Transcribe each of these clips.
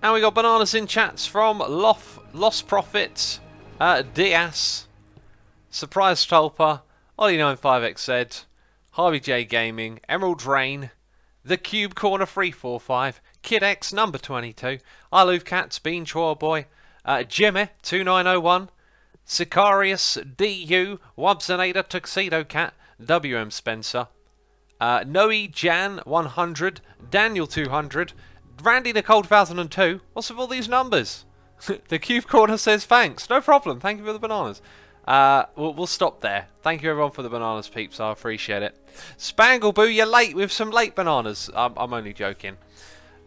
And we got bananas in chats from Lost Profit, Diaz, Surprise Tulpa, Ollie95XZ, Harvey J Gaming, Emerald Rain, The Cube Corner 345, Kid X number 22, I Love Cats, Bean Chore Boy, Jimmy 2901, Sicarius DU, Wabsonator, Tuxedo Cat, WM Spencer, Noe Jan 100, Daniel 200, Randy Nicole 2002. What's with all these numbers? The Cube Corner says thanks. No problem. Thank you for the bananas. We'll stop there. Thank you everyone for the bananas, peeps. I appreciate it. Spangle Boo, you're late with some late bananas. I'm only joking.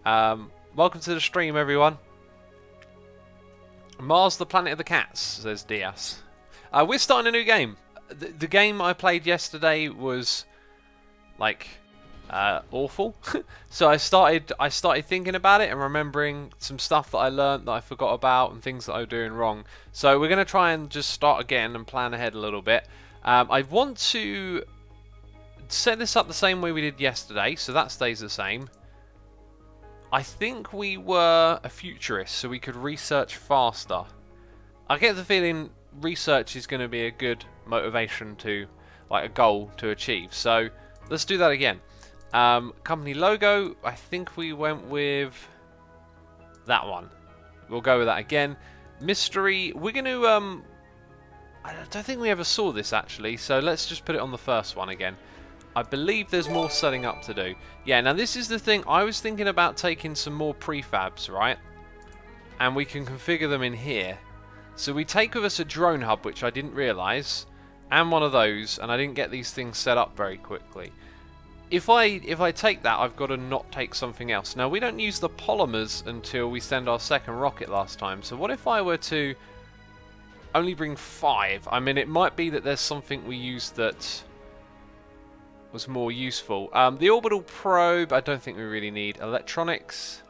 Welcome to the stream, everyone. Mars, the planet of the cats, says Diaz. We're starting a new game. The game I played yesterday was like awful. So I started thinking about it and remembering some stuff that I learned that I forgot about and things that I was doing wrong. So we're going to try and just start again and plan ahead a little bit. I want to set this up the same way we did yesterday, so that stays the same. I think we were a futurist, so we could research faster. I get the feeling research is going to be a good motivation to, like, a goal to achieve. So let's do that again. Company logo, I think we went with that one. We'll go with that again. Mystery, we're going to, I don't think we ever saw this actually, so let's just put it on the first one again. I believe there's more setting up to do. Yeah, now this is the thing, I was thinking about taking some more prefabs, right? And we can configure them in here. So we take with us a drone hub, which I didn't realise, and one of those, and I didn't get these things set up very quickly. If I take that, I've got to not take something else. Now, we don't use the polymers until we send our second rocket last time. So what if I were to only bring 5? I mean, it might be that there's something we used that was more useful. The orbital probe, I don't think we really need. Electronics,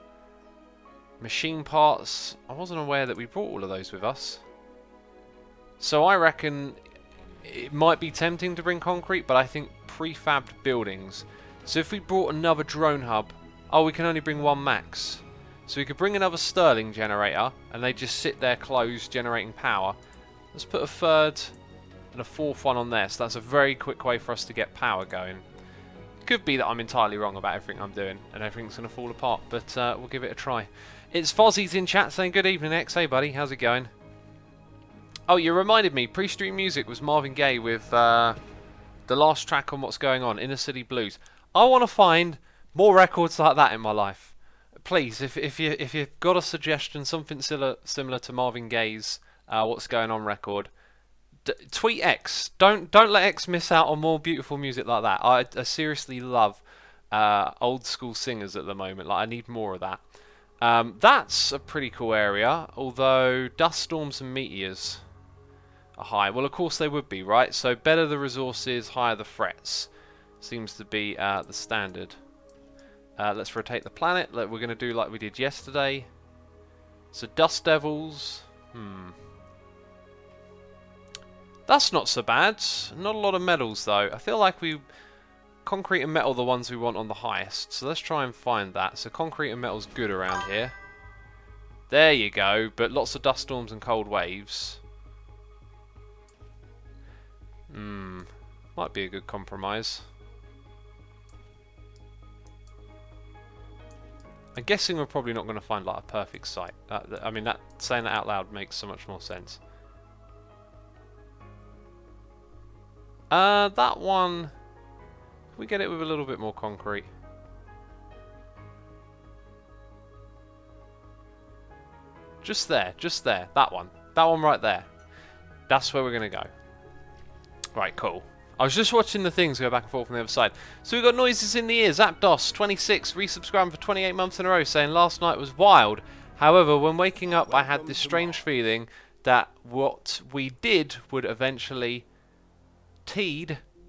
machine parts. I wasn't aware that we brought all of those with us. So I reckon it might be tempting to bring concrete, but I think prefabbed buildings. So if we brought another drone hub, oh, we can only bring 1 max. So we could bring another Stirling generator, and they just sit there closed, generating power. Let's put a 3rd and a 4th one on there, so that's a very quick way for us to get power going. Could be that I'm entirely wrong about everything I'm doing, and everything's going to fall apart, but we'll give it a try. It's Fozzie's in chat saying, good evening, X. Hey, buddy, how's it going? Oh, you reminded me, pre-stream music was Marvin Gaye with the last track on What's Going On, Inner City Blues. I want to find more records like that in my life. Please, if you've got a suggestion, something similar to Marvin Gaye's What's Going On record, tweet X. Don't let X miss out on more beautiful music like that. I seriously love old school singers at the moment. Like, I need more of that. That's a pretty cool area, although dust storms and meteors are high. Well, of course they would be, right? So better the resources, higher the threats. Seems to be the standard. Let's rotate the planet. We're going to do like we did yesterday. So dust devils. That's not so bad. Not a lot of metals though. I feel like concrete and metal are the ones we want on the highest. So let's try and find that. So concrete and metal's good around here. There you go. But lots of dust storms and cold waves. Might be a good compromise. I'm guessing we're probably not going to find like a perfect site. I mean, saying that out loud makes so much more sense. That one, can we get it with a little bit more concrete? Just there, that one right there. That's where we're going to go. Right, cool. I was just watching the things go back and forth on the other side. So we've got noises in the ear. Zapdos26 resubscribed for 28 months in a row saying last night was wild. However, when waking up I had this strange feeling that what we did would eventually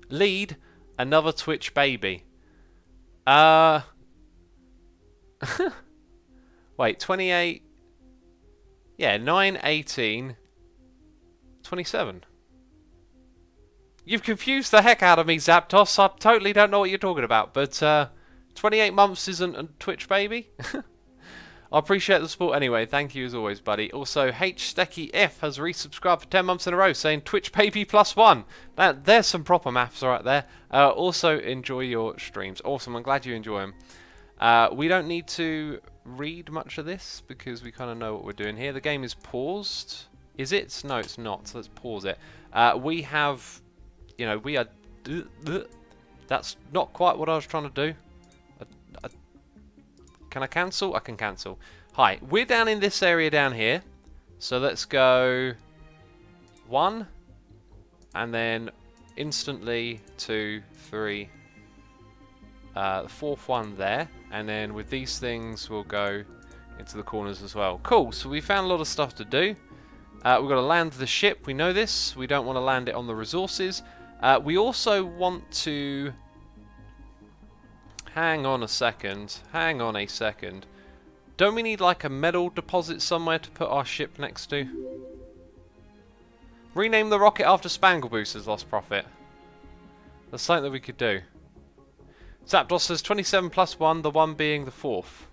lead another Twitch baby. Wait, 28. Yeah, 9, 18, 27. You've confused the heck out of me, Zapdos. I totally don't know what you're talking about. But 28 months isn't a Twitch baby? I appreciate the support anyway. Thank you as always, buddy. Also, Stecky F has resubscribed for 10 months in a row, saying Twitch baby +1. There's some proper maths right there. Also, enjoy your streams. Awesome. I'm glad you enjoy them. We don't need to read much of this because we kind of know what we're doing here. The game is paused. Is it? No, it's not. So let's pause it. We have, you know, we are. That's not quite what I was trying to do. Can I cancel? I can cancel. Hi, we're down in this area down here. So let's go 1, and then instantly 2, 3. The fourth one there, and then with these things we'll go into the corners as well. Cool. So we found a lot of stuff to do. We've got to land the ship. We know this. We don't want to land it on the resources. We also want to. Hang on a second. Hang on a second. Don't we need like a metal deposit somewhere to put our ship next to? Rename the rocket after Spangle Booster's lost profit. That's something that we could do. Zapdos says 27 + 1, the 1 being the 4th.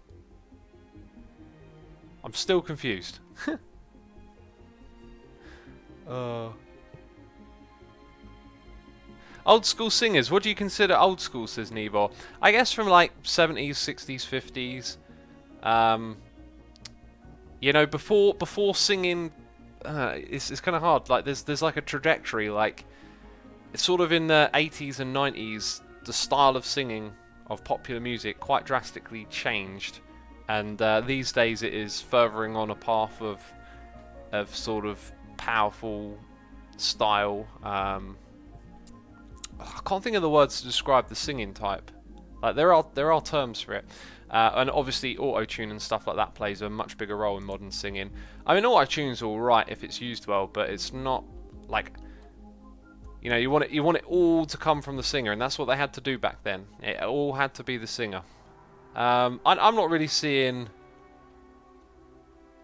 I'm still confused. Old school singers, what do you consider old school, says Nebor? I guess from like 70s, 60s, 50s. You know, before singing, it's kind of hard. Like there's like a trajectory. Like it's sort of in the 80s and 90s, the style of singing of popular music quite drastically changed, and these days it is furthering on a path of sort of powerful style. I can't think of the words to describe the singing type. Like there are terms for it, and obviously auto-tune and stuff like that plays a much bigger role in modern singing. I mean, auto-tune's all right if it's used well, but it's not like, you know, you want it all to come from the singer, and that's what they had to do back then. It all had to be the singer. I'm not really seeing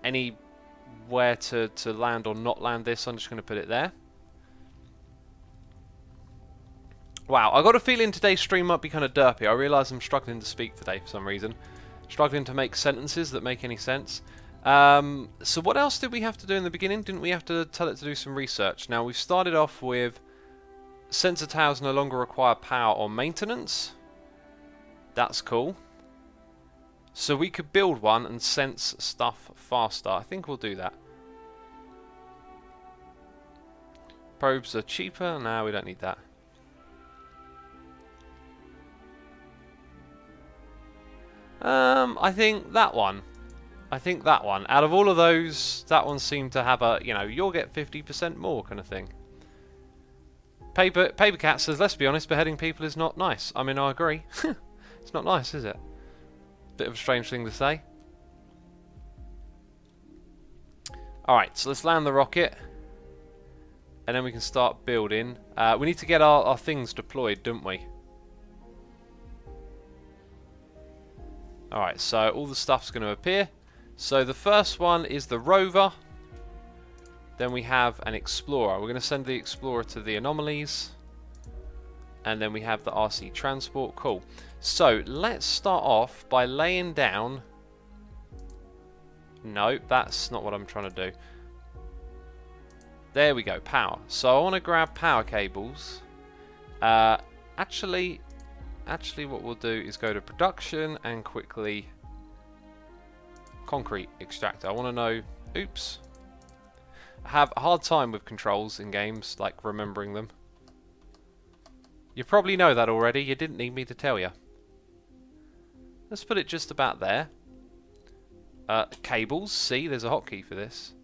anywhere to land or not land this. I'm just going to put it there. Wow, I got a feeling today's stream might be kind of derpy. I realise I'm struggling to speak today for some reason. Struggling to make sentences that make any sense. So what else did we have to do in the beginning? Didn't we have to tell it to do some research? Now, we've started off with sensor towers no longer require power or maintenance. That's cool. So we could build one and sense stuff faster. I think we'll do that. Probes are cheaper. No, we don't need that. I think that one. Out of all of those, that one seemed to have a, you know, you'll get 50% more kind of thing. Paper Cat says, let's be honest, beheading people is not nice. I mean, I agree. It's not nice, is it? Bit of a strange thing to say. Alright, so let's land the rocket. And then we can start building. We need to get our things deployed, don't we? Alright, so all the stuff's going to appear. So the first one is the rover. Then we have an explorer. We're going to send the explorer to the anomalies. And then we have the RC transport. Cool. So let's start off by laying down... No, that's not what I'm trying to do. There we go, power. So I want to grab power cables. Actually, what we'll do is go to production and quickly concrete extractor. I want to know. Oops. I have a hard time with controls in games, like remembering them. You probably know that already. You didn't need me to tell you. Let's put it just about there. Cables. See, there's a hotkey for this.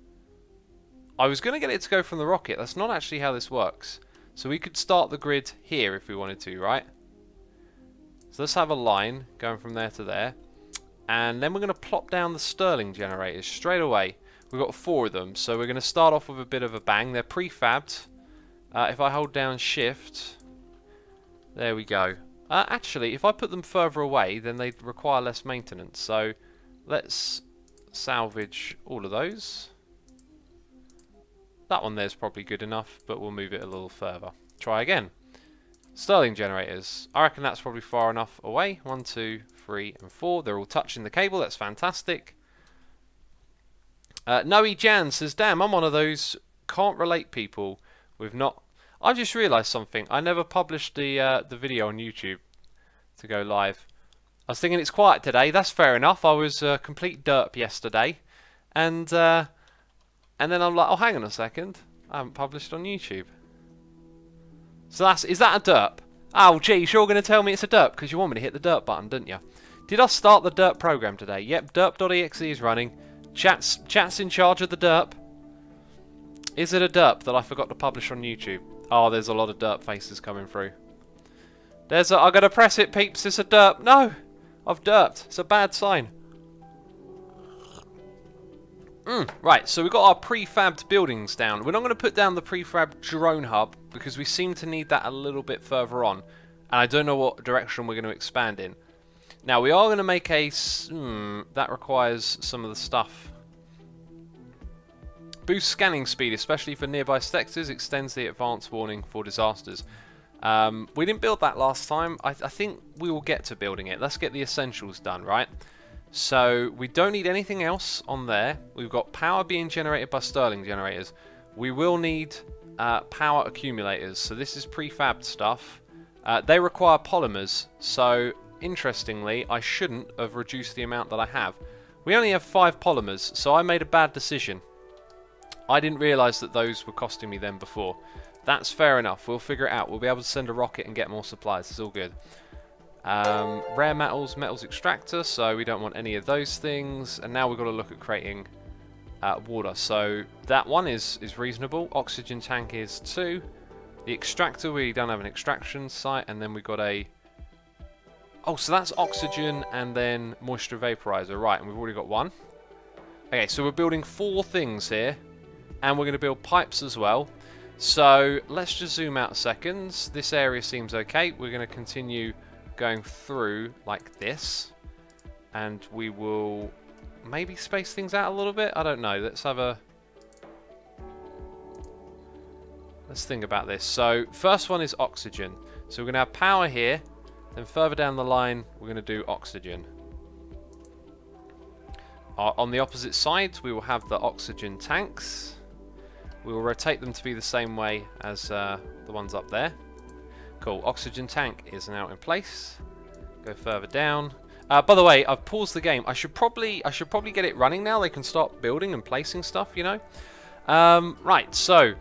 I was going to get it to go from the rocket. That's not actually how this works. So we could start the grid here if we wanted to, right? So let's have a line going from there to there. And then we're going to plop down the Stirling generators straight away. We've got 4 of them. So we're going to start off with a bit of a bang. They're prefabbed. If I hold down shift, there we go. Actually, if I put them further away, then they require less maintenance. So let's salvage all of those. That one there's probably good enough, but we'll move it a little further. Try again. Stirling generators. I reckon that's probably far enough away. 1, 2, 3, and 4. They're all touching the cable. That's fantastic. Noe Jan says, damn, I'm one of those can't relate people with not... I just realised something. I never published the video on YouTube to go live. I was thinking it's quiet today. That's fair enough. I was complete derp yesterday. And then I'm like, oh, hang on a second. I haven't published on YouTube. So is that a derp? Oh, geez, you're going to tell me it's a derp because you want me to hit the derp button, didn't you? Did I start the derp program today? Yep, derp.exe is running. Chat's in charge of the derp. Is it a derp that I forgot to publish on YouTube? Oh, there's a lot of derp faces coming through. I'm going to press it, peeps. It's a derp. No, I've derped. It's a bad sign. Right, so we've got our prefabbed buildings down. We're not going to put down the prefab drone hub because we seem to need that a little bit further on. And I don't know what direction we're going to expand in. Now, we are going to make a... that requires some of the stuff. Boost scanning speed, especially for nearby sectors. Extends the advance warning for disasters. We didn't build that last time. I think we will get to building it. Let's get the essentials done, right? So, we don't need anything else on there. We've got power being generated by Stirling generators. We will need power accumulators. So, this is prefabbed stuff. They require polymers. So, interestingly, I shouldn't have reduced the amount that I have. We only have 5 polymers, so I made a bad decision. I didn't realise that those were costing me them before. That's fair enough. We'll figure it out. We'll be able to send a rocket and get more supplies. It's all good. Rare metals, metals extractor, so we don't want any of those things. And now we've got to look at creating water. So that one is reasonable. Oxygen tank is 2. The extractor, we don't have an extraction site. And then we've got a... Oh, so that's oxygen and then moisture vaporizer. Right, and we've already got 1. Okay, so we're building 4 things here. And we're going to build pipes as well. So let's just zoom out a second. This area seems okay. We're going to continue going through like this. And we will maybe space things out a little bit. I don't know. Let's think about this. So first one is oxygen. So we're going to have power here. Then further down the line, we're going to do oxygen. On the opposite side, we will have the oxygen tanks. We will rotate them to be the same way as the ones up there. Cool. Oxygen tank is now in place. Go further down. By the way, I've paused the game. I should probably get it running now. They can start building and placing stuff, you know. Right. So,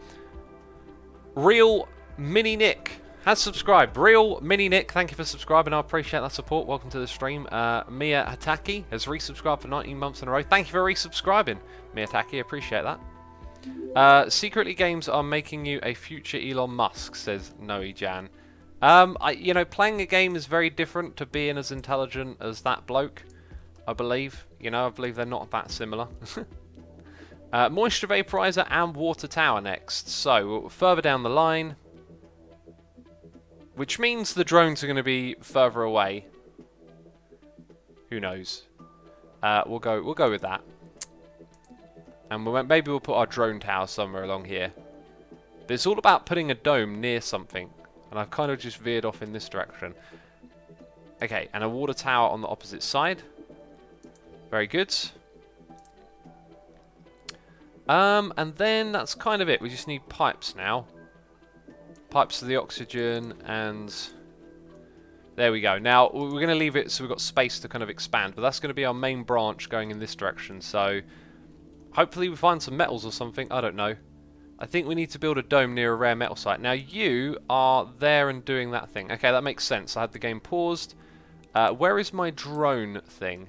Real Mini Nick has subscribed. Real Mini Nick, thank you for subscribing. I appreciate that support. Welcome to the stream. Mia Hataki has resubscribed for 19 months in a row. Thank you for resubscribing, Mia Hataki. Appreciate that. Secretly games are making you a future Elon Musk, says Noe Jan. You know, playing a game is very different to being as intelligent as that bloke, I believe. You know, I believe they're not that similar. Moisture vaporizer and water tower next. So, further down the line, which means the drones are going to be further away. Who knows? We'll go with that. And maybe we'll put our drone tower somewhere along here. But it's all about putting a dome near something. And I've kind of just veered off in this direction. Okay, and a water tower on the opposite side. Very good. And then that's kind of it. We just need pipes now. Pipes for the oxygen and... There we go. Now, we're going to leave it so we've got space to kind of expand. But that's going to be our main branch going in this direction. So... Hopefully we find some metals or something. I don't know. I think we need to build a dome near a rare metal site. Now you are there and doing that thing. Okay, that makes sense. I had the game paused. Where is my drone thing?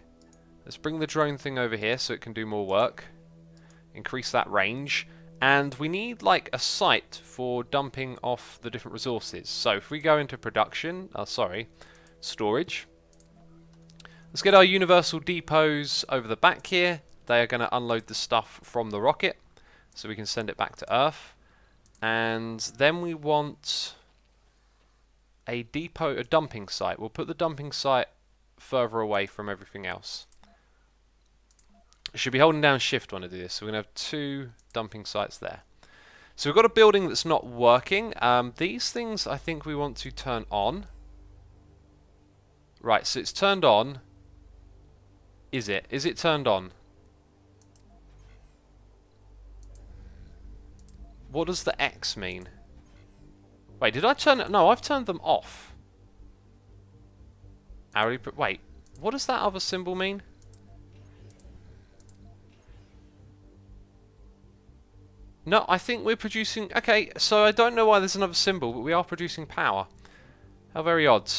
Let's bring the drone thing over here so it can do more work. Increase that range. And we need like a site for dumping off the different resources. So if we go into production, storage. Let's get our universal depots over the back here. They are going to unload the stuff from the rocket so we can send it back to Earth. And then we want a depot, a dumping site. We'll put the dumping site further away from everything else. I should be holding down shift when I do this. So we're going to have 2 dumping sites there. So we've got a building that's not working. These things I think we want to turn on. Right, so it's turned on. Is it? Is it turned on? What does the X mean? Wait, did I turn it? No, I've turned them off. Wait, what does that other symbol mean? No, I think we're producing... Okay, so I don't know why there's another symbol, but we are producing power. How very odd.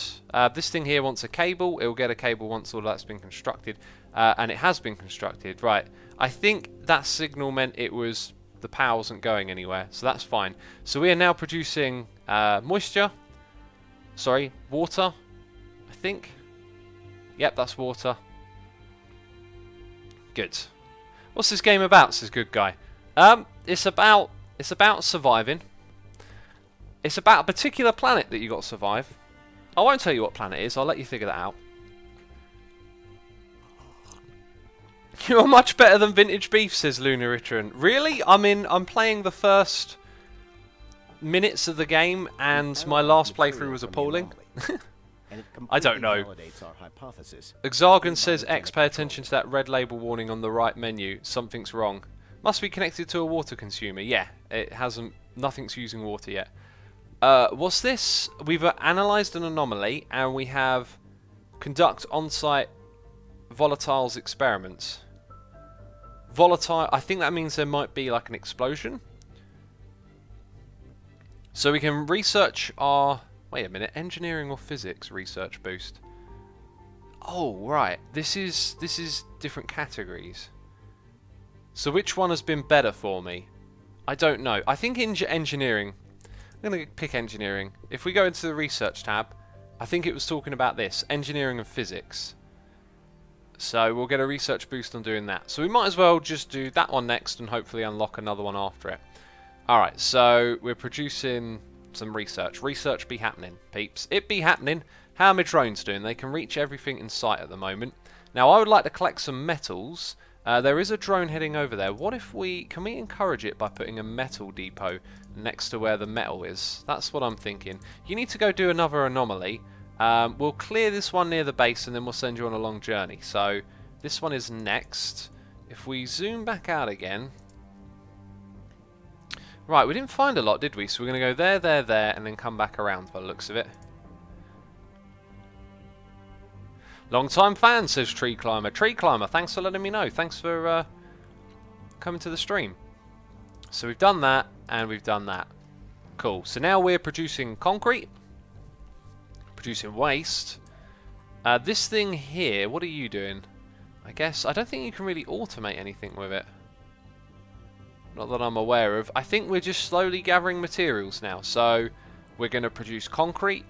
This thing here wants a cable. It will get a cable once all that's been constructed. And it has been constructed. Right. I think that signal meant it was... the power wasn't going anywhere. So that's fine. So we are now producing moisture. Sorry, water. I think. Yep, that's water. Good. What's this game about, says good guy? It's about surviving. It's about a particular planet that you got to survive. I won't tell you what planet it is. I'll let you figure that out. You're much better than Vintage Beef, says Lunar Iteran. Really? I'm playing the first minutes of the game, and my last playthrough was appalling. I don't know. Exargan says, X, pay attention to that red label warning on the right menu. Something's wrong. Must be connected to a water consumer. Yeah, it hasn't. Nothing's using water yet. What's this? We've analysed an anomaly, and we have conduct on-site volatiles experiments. Volatile, I think that means there might be like an explosion. So we can research our... Wait a minute, engineering or physics research boost. Oh, right. This is different categories. So which one has been better for me? I don't know. I think engineering... I'm going to pick engineering. If we go into the research tab, I think it was talking about this. Engineering and physics. So we'll get a research boost on doing that. So we might as well just do that one next and hopefully unlock another one after it. Alright, so we're producing some research. Research be happening, peeps. It be happening. How are my drones doing? They can reach everything in sight at the moment. Now I would like to collect some metals. There is a drone heading over there. What if can we encourage it by putting a metal depot next to where the metal is? That's what I'm thinking. You need to go do another anomaly. We'll clear this one near the base and then we'll send you on a long journey. So this one is next. If we zoom back out again. Right, we didn't find a lot, did we? So we're going to go there, and then come back around by the looks of it. Long time fan, says Tree Climber. Tree Climber, thanks for letting me know. Thanks for coming to the stream. So we've done that, and we've done that. Cool. So now we're producing concrete. Producing waste. This thing here, what are you doing? I guess, I don't think you can really automate anything with it. Not that I'm aware of. I think we're just slowly gathering materials now. So we're going to produce concrete.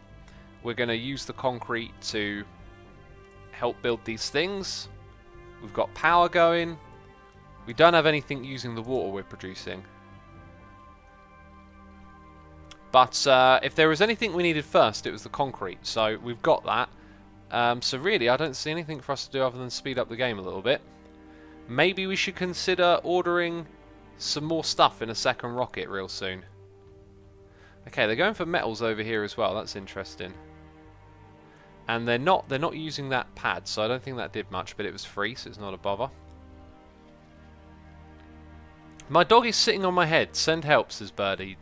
We're going to use the concrete to help build these things. We've got power going. We don't have anything using the water we're producing. But if there was anything we needed first, it was the concrete. So we've got that. So really, I don't see anything for us to do other than speed up the game a little bit. Maybe we should consider ordering some more stuff in a second rocket real soon. Okay, they're going for metals over here as well. That's interesting. And they're not using that pad, so I don't think that did much, but it was free, so it's not a bother. My dog is sitting on my head. Send help, says Birdie.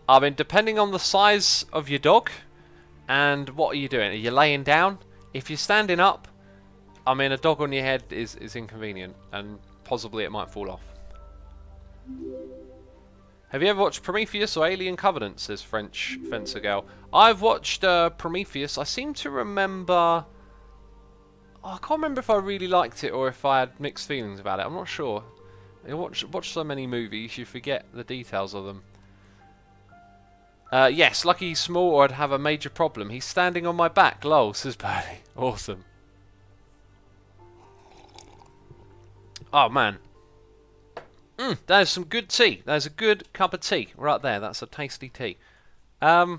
I mean, depending on the size of your dog and what are you doing? Are you laying down? If you're standing up, I mean, a dog on your head is inconvenient, and possibly it might fall off. Have you ever watched Prometheus or Alien Covenant, says French Fencer Girl. I've watched Prometheus. I seem to remember... Oh, I can't remember if I really liked it or if I had mixed feelings about it. I'm not sure. You watch so many movies, you forget the details of them. Yes, lucky he's small or I'd have a major problem. He's standing on my back, lol, says Birdie. Awesome. Oh, man. That is some good tea. That is a good cup of tea right there. That's a tasty tea. We're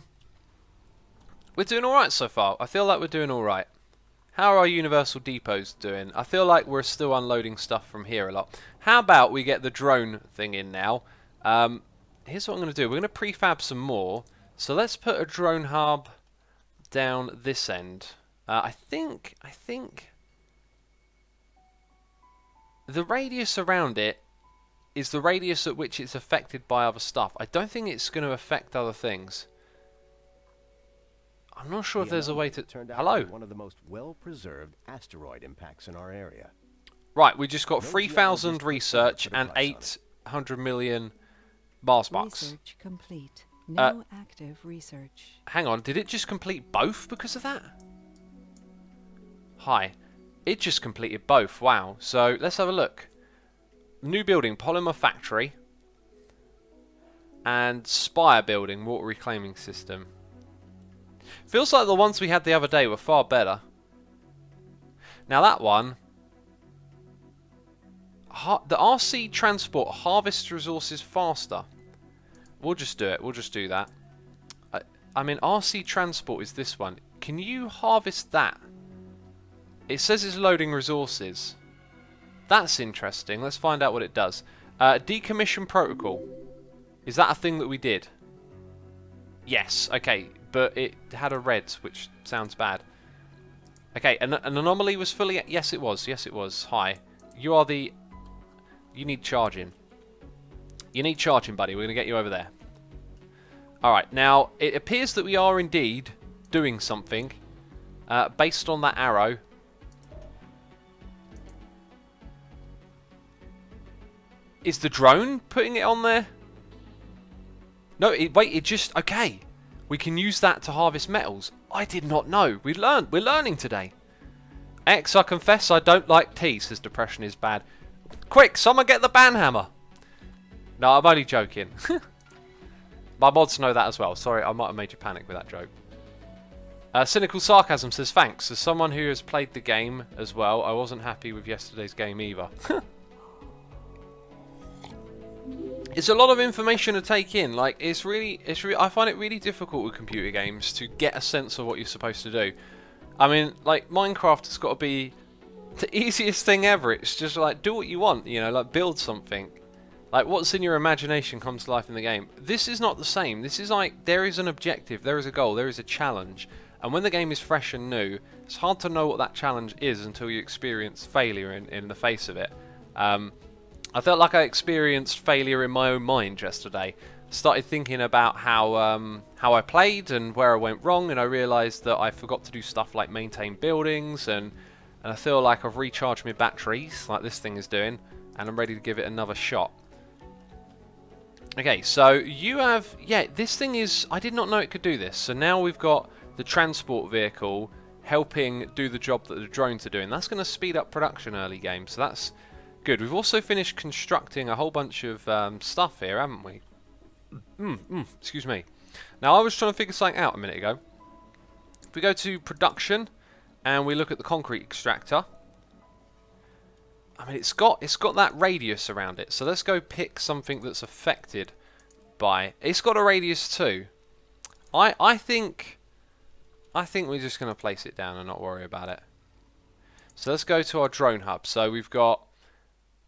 doing alright so far. I feel like we're doing alright. How are our universal depots doing? I feel like we're still unloading stuff from here a lot. How about we get the drone thing in now? Here's what I'm going to do. We're going to prefab some more. So let's put a drone hub down this end. I think the radius around it is the radius at which it's affected by other stuff. I don't think it's going to affect other things. I'm not sure if there's a way to... Hello? One of the most well-preserved asteroid impacts in our area. Right, we just got 3,000 research and 800 million Mars bucks. Research complete. No active research. Hang on, did it just complete both because of that? Hi. It just completed both. Wow. So, let's have a look. New building, polymer factory. And spire building, water reclaiming system. Feels like the ones we had the other day were far better. Now that one... the RC transport harvests resources faster. We'll just do it. We'll just do that. I mean, RC transport is this one. Can you harvest that? It says it's loading resources. That's interesting. Let's find out what it does. Decommission protocol. Is that a thing that we did? Yes. Okay. But it had a red, which sounds bad. Okay. An anomaly was fully... Yes, it was. Yes, it was. Hi. You are the... You need charging. You need charging, buddy. We're going to get you over there. Alright. Now, it appears that we are indeed doing something. Based on that arrow. Is the drone putting it on there? No, wait, it just... Okay. We can use that to harvest metals. I did not know. We're learning today. X, I confess I don't like tea, says depression is bad. Quick, someone get the banhammer. No, I'm only joking. My mods know that as well. Sorry, I might have made you panic with that joke. Cynical Sarcasm says, thanks. As someone who has played the game as well, I wasn't happy with yesterday's game either. It's a lot of information to take in. Like, it's really, I find it really difficult with computer games to get a sense of what you're supposed to do. I mean, like, Minecraft has got to be the easiest thing ever. It's just like, do what you want, you know, like, build something. Like, what's in your imagination comes to life in the game. This is not the same. This is like, there is an objective, there is a goal, there is a challenge. And when the game is fresh and new, it's hard to know what that challenge is until you experience failure in the face of it. I felt like I experienced failure in my own mind yesterday. Started thinking about how I played and where I went wrong, and I realised that I forgot to do stuff like maintain buildings, and I feel like I've recharged my batteries, like this thing is doing, and I'm ready to give it another shot. Okay, so you have... Yeah, this thing is... I did not know it could do this. So now we've got the transport vehicle helping do the job that the drones are doing. That's going to speed up production early game, so that's good. We've also finished constructing a whole bunch of stuff here, haven't we? Excuse me. Now, I was trying to figure something out a minute ago. If we go to production and we look at the concrete extractor, I mean, it's got that radius around it. So let's go pick something that's affected by... It's got a radius too. I think we're just going to place it down and not worry about it. So let's go to our drone hub. So we've got,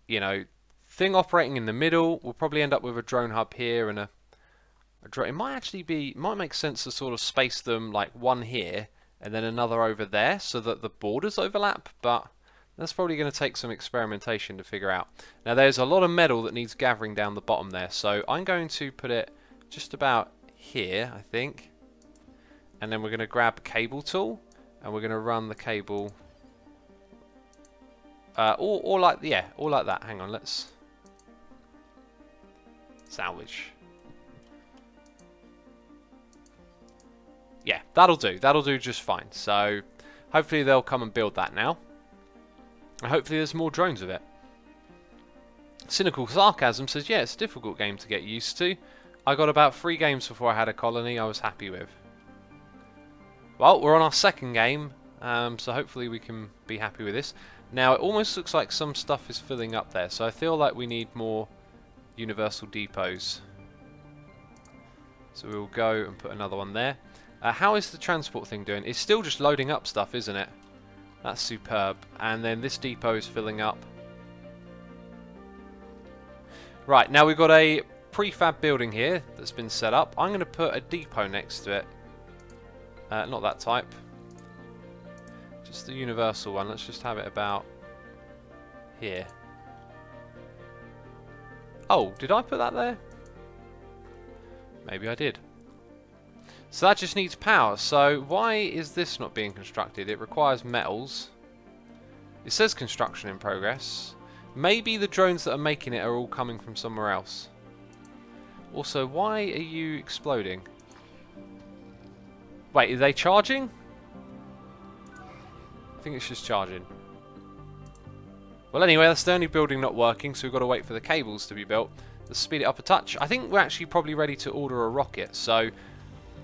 you know, thing operating in the middle. We'll probably end up with a drone hub here and a drone. It might actually be... Might make sense to sort of space them like one here and then another over there so that the borders overlap, but... That's probably going to take some experimentation to figure out. Now there's a lot of metal that needs gathering down the bottom there, so I'm going to put it just about here, I think. And then we're going to grab a cable tool, and we're going to run the cable... or like that. Hang on, let's... Salvage. Yeah, that'll do. That'll do just fine. So, hopefully they'll come and build that now. And hopefully there's more drones of it. Cynical Sarcasm says, yeah, it's a difficult game to get used to. I got about 3 games before I had a colony I was happy with. Well, we're on our second game, so hopefully we can be happy with this. Now, it almost looks like some stuff is filling up there, so I feel like we need more universal depots. So we'll go and put another one there. How is the transport thing doing? It's still just loading up stuff, isn't it? That's superb. And then this depot is filling up. Right, now we've got a prefab building here that's been set up. I'm going to put a depot next to it. Not that type. Just the universal one. Let's just have it about here. Oh, did I put that there? Maybe I did. So that just needs power. So why is this not being constructed? It requires metals. It says construction in progress. Maybe the drones that are making it are all coming from somewhere else. Also, why are you exploding? Wait, are they charging? I think it's just charging. Well, anyway, that's the only building not working, so we've got to wait for the cables to be built. Let's speed it up a touch. I think we're actually probably ready to order a rocket. So,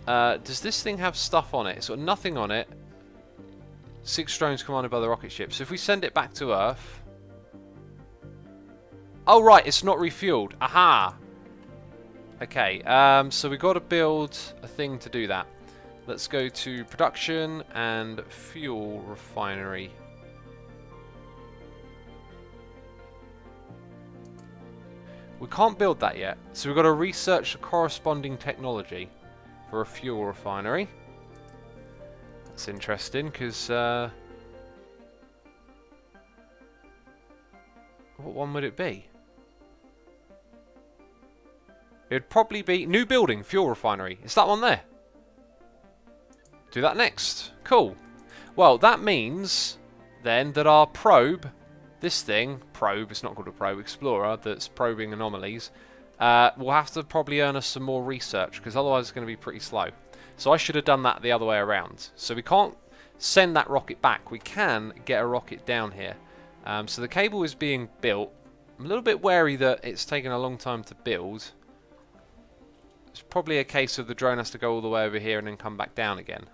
does this thing have stuff on it? It's got nothing on it. 6 drones commanded by the rocket ship. So if we send it back to Earth... Oh, right, it's not refueled. Aha! Okay, so we've got to build a thing to do that. Let's go to production and fuel refinery. We can't build that yet, so we've got to research the corresponding technology for a fuel refinery. That's interesting, because... what one would it be? It'd probably be new building, fuel refinery. Is that one there? Do that next. Cool. Well, that means then that our probe, this thing, probe, it's not called a probe, explorer, that's probing anomalies, will have to probably earn us some more research, because otherwise it's going to be pretty slow. So I should have done that the other way around. So we can't send that rocket back. We can get a rocket down here. So the cable is being built. I'm a little bit wary that it's taken a long time to build. It's probably a case of the drone has to go all the way over here and then come back down again.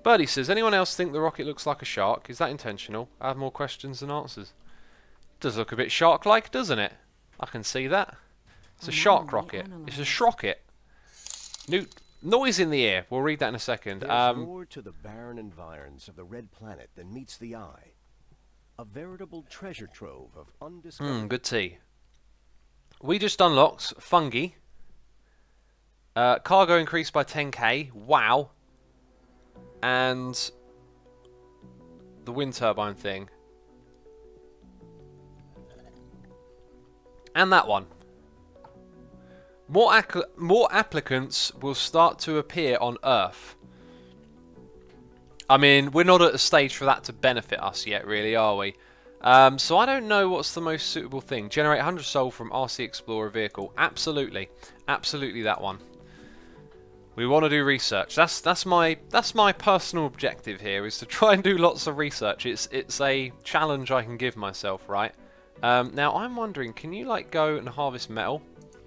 Birdie says, anyone else think the rocket looks like a shark? Is that intentional? I have more questions than answers. Does look a bit shark-like, doesn't it? I can see that. It's a shark rocket. It's a shrocket. New noise in the ear. We'll read that in a second. There's more to the barren environs of the Red Planet than meets the eye. A veritable treasure trove of undiscovered... good tea. We just unlocked fungi. Cargo increased by 10k. Wow. And the wind turbine thing. And that one. More applicants will start to appear on Earth. I mean, we're not at a stage for that to benefit us yet, really, are we? So I don't know what's the most suitable thing. Generate 100 soul from RC Explorer vehicle. Absolutely. Absolutely that one. We want to do research. That's my personal objective here, is to try and do lots of research. It's a challenge I can give myself, right? Now I'm wondering, can you like go and harvest metal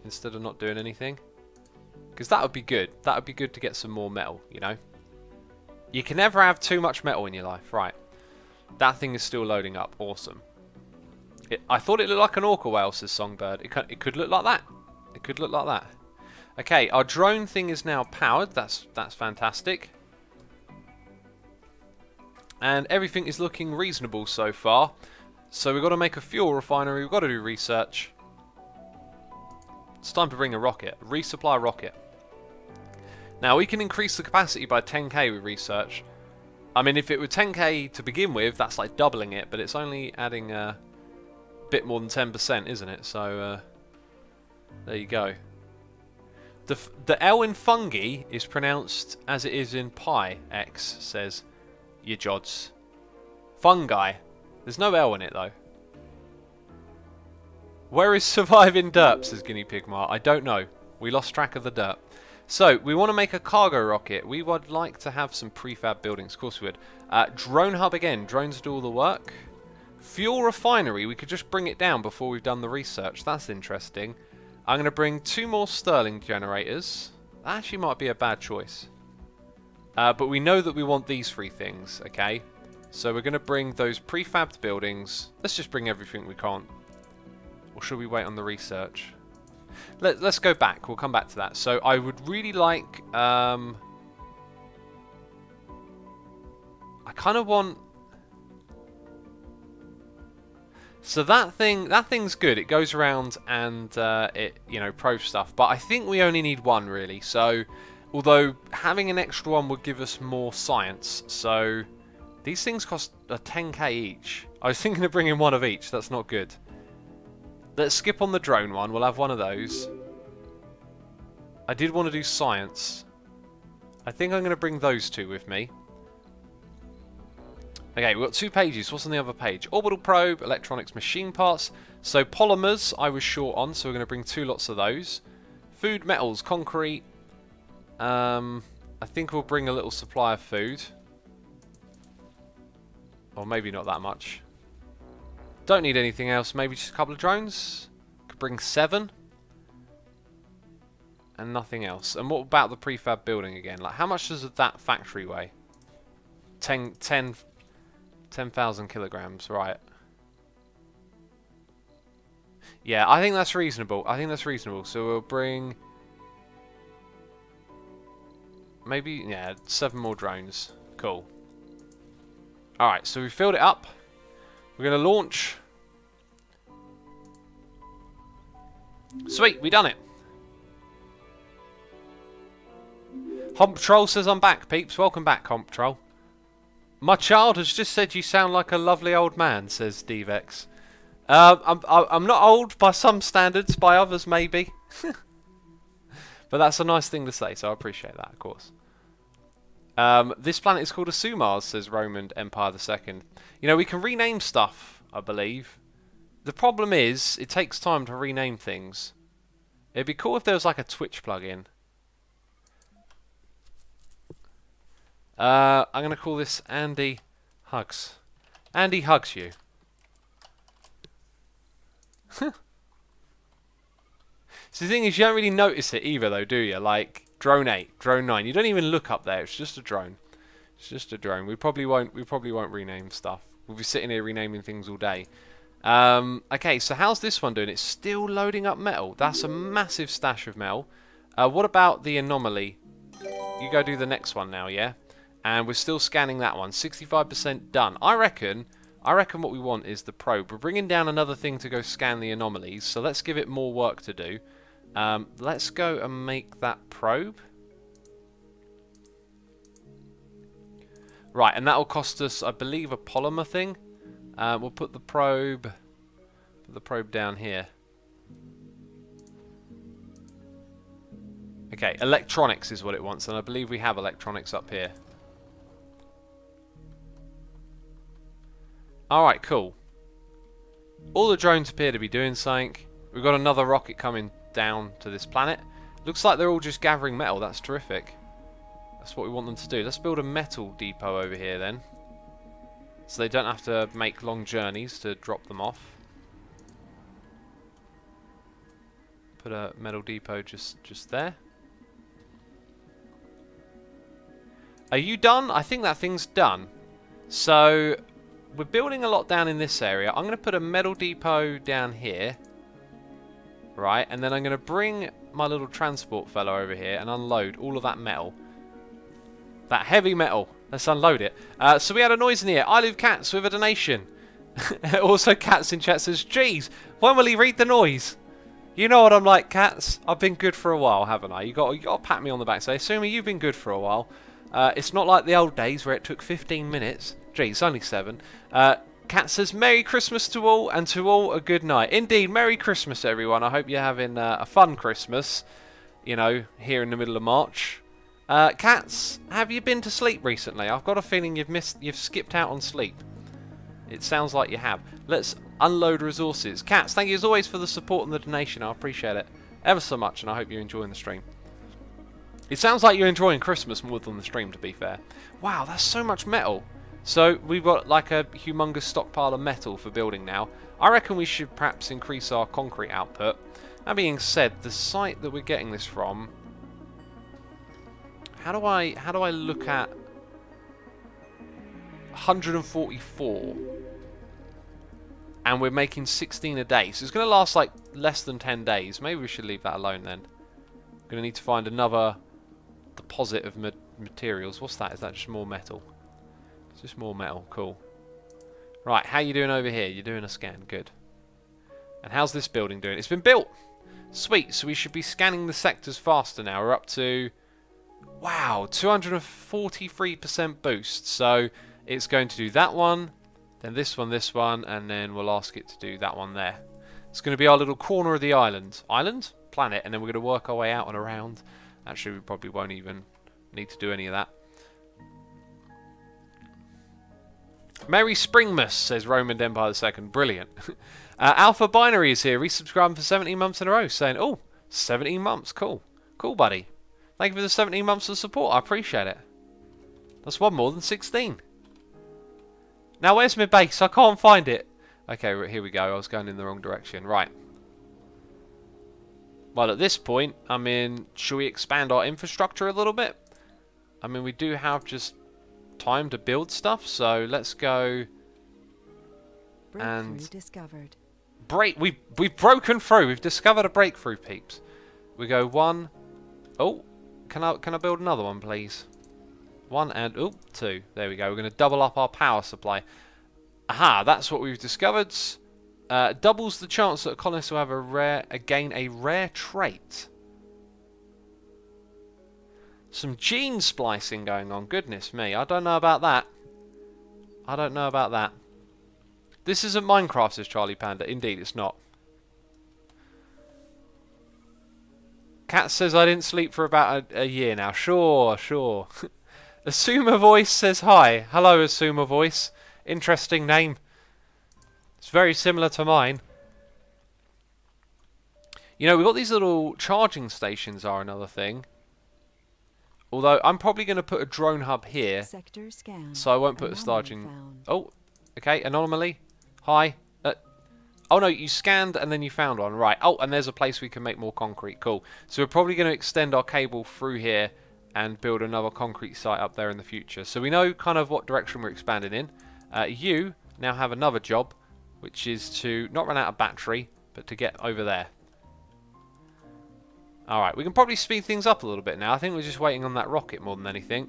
instead of not doing anything? Because that would be good. That would be good to get some more metal, you know? You can never have too much metal in your life, right? That thing is still loading up. Awesome. I thought it looked like an orca whale, says Songbird. It could look like that. It could look like that. Okay, our drone thing is now powered. That's fantastic. And everything is looking reasonable so far. So we've got to make a fuel refinery. We've got to do research. It's time to bring a rocket. Resupply a rocket. Now we can increase the capacity by 10k with research. I mean, if it were 10k to begin with, that's like doubling it, but it's only adding a bit more than 10%, isn't it? So there you go. The L in fungi is pronounced as it is in pi. X says your jods. Fungi. There's no L in it though. Where is surviving derp, says Guinea Pig Mart. I don't know. We lost track of the derp. So, we want to make a cargo rocket. We would like to have some prefab buildings. Of course we would. Drone hub again. Drones do all the work. Fuel refinery. We could just bring it down before we've done the research. That's interesting. I'm going to bring 2 more Stirling generators. That actually might be a bad choice. But we know that we want these 3 things, okay? So we're going to bring those prefabbed buildings. Let's just bring everything we can't. Or should we wait on the research? Let's go back. We'll come back to that. So I would really like... I kind of want... So that thing's good. It goes around and it, you know, probes stuff. But I think we only need 1 really. So although having an extra one would give us more science. So these things cost a 10k each. I was thinking of bringing 1 of each. That's not good. Let's skip on the drone one. We'll have one of those. I did want to do science. I think I'm going to bring those two with me. Okay, we've got 2 pages. What's on the other page? Orbital probe, electronics, machine parts. So polymers I was short on, so we're going to bring 2 lots of those. Food, metals, concrete. I think we'll bring a little supply of food. Or maybe not that much. Don't need anything else. Maybe just a couple of drones. Could bring 7. And nothing else. And what about the prefab building again? Like, how much does that factory weigh? 10,000 kilograms, right. Yeah, I think that's reasonable. So we'll bring... maybe, yeah, 7 more drones. Cool. Alright, so we filled it up. We're going to launch. Sweet, we done it. Hump Troll says I'm back, peeps. Welcome back, Hump Troll. My child has just said you sound like a lovely old man, says Devex. I'm not old by some standards, by others maybe. But that's a nice thing to say, so I appreciate that, of course. This planet is called a Sumars, says Roman Empire II. You know, we can rename stuff, I believe. The problem is, it takes time to rename things. It'd be cool if there was like a Twitch plugin. I'm going to call this Andy Hugs. Andy hugs you. So the thing is, you don't really notice it either, though, do you? Like drone 8, drone 9. You don't even look up there. It's just a drone. It's just a drone. We probably won't rename stuff. We'll be sitting here renaming things all day. Okay, so how's this one doing? It's still loading up metal. That's a massive stash of metal. What about the anomaly? You go do the next one now, yeah? And we're still scanning that one. 65% done. I reckon what we want is the probe. We're bringing down another thing to go scan the anomalies, so let's give it more work to do. Let's go and make that probe. Right, and that will cost us, I believe, a polymer thing. We'll put the probe down here. Okay, electronics is what it wants, and I believe we have electronics up here. Alright, cool. All the drones appear to be doing something. We've got another rocket coming down to this planet. Looks like they're all just gathering metal. That's terrific. That's what we want them to do. Let's build a metal depot over here then. So they don't have to make long journeys to drop them off. Put a metal depot just there. Are you done? I think that thing's done. So we're building a lot down in this area. I'm going to put a metal depot down here. Right, and then I'm going to bring my little transport fellow over here and unload all of that metal. That heavy metal. Let's unload it. So we had a noise in the air. I Live Cats with a donation. Also, Cats in chat says, "Geez, when will he read the noise?" You know what I'm like, Cats. I've been good for a while, haven't I? You got to pat me on the back. So, assuming you've been good for a while. It's not like the old days where it took 15 minutes. Geez, only 7. Cat says, "Merry Christmas to all, and to all a good night." Indeed, Merry Christmas, everyone. I hope you're having a fun Christmas, you know, here in the middle of March. Cats, have you been to sleep recently? I've got a feeling you've skipped out on sleep. It sounds like you have. Let's unload resources. Cats, thank you as always for the support and the donation. I appreciate it ever so much, and I hope you're enjoying the stream. It sounds like you're enjoying Christmas more than the stream, to be fair. Wow, that's so much metal. So we've got like a humongous stockpile of metal for building now. I reckon we should perhaps increase our concrete output. That being said, the site that we're getting this from, how do I look at 144, and we're making 16 a day, so it's going to last like less than 10 days. Maybe we should leave that alone then. We're going to need to find another deposit of materials. What's that? Is that just more metal? It's just more metal. Cool. Right, how you doing over here? You're doing a scan. Good. And how's this building doing? It's been built. Sweet. So we should be scanning the sectors faster now. We're up to, wow, 243% boost. So it's going to do that one, then this one, and then we'll ask it to do that one there. It's going to be our little corner of the island. Island? Planet. And then we're going to work our way out and around. Actually, we probably won't even need to do any of that. Merry Springmas, says Roman Empire II. Brilliant. Alpha Binary is here, resubscribing for 17 months in a row, saying, oh, 17 months, cool. Cool, buddy. Thank you for the 17 months of support, I appreciate it. That's one more than 16. Now, where's my base? I can't find it. Okay, here we go. I was going in the wrong direction. Right. Well, at this point, I mean, should we expand our infrastructure a little bit? I mean, we do have just time to build stuff, so let's go and discovered. We've broken through. We've discovered a breakthrough, peeps. We go 1. Oh, can I build another one, please? 1 and 2. There we go. We're going to double up our power supply. Aha, that's what we've discovered. Doubles the chance that a colonist will have gain a rare trait. Some gene splicing going on. Goodness me, I don't know about that. I don't know about that. This isn't Minecraft, says Charlie Panda. Indeed, it's not. Cat says I didn't sleep for about a year now. Sure, sure. Asuma Voice says hi. Hello, Asuma Voice. Interesting name. It's very similar to mine. You know, we've got these little charging stations are another thing. Although, I'm probably going to put a drone hub here. Sector scan. So I won't put a charging... Oh, okay, anomaly. Hi. Oh no, you scanned and then you found one. Right. Oh, and there's a place we can make more concrete. Cool. So we're probably going to extend our cable through here and build another concrete site up there in the future. So we know kind of what direction we're expanding in. You now have another job, which is to not run out of battery, but to get over there. Alright, we can probably speed things up a little bit now. I think we're just waiting on that rocket more than anything.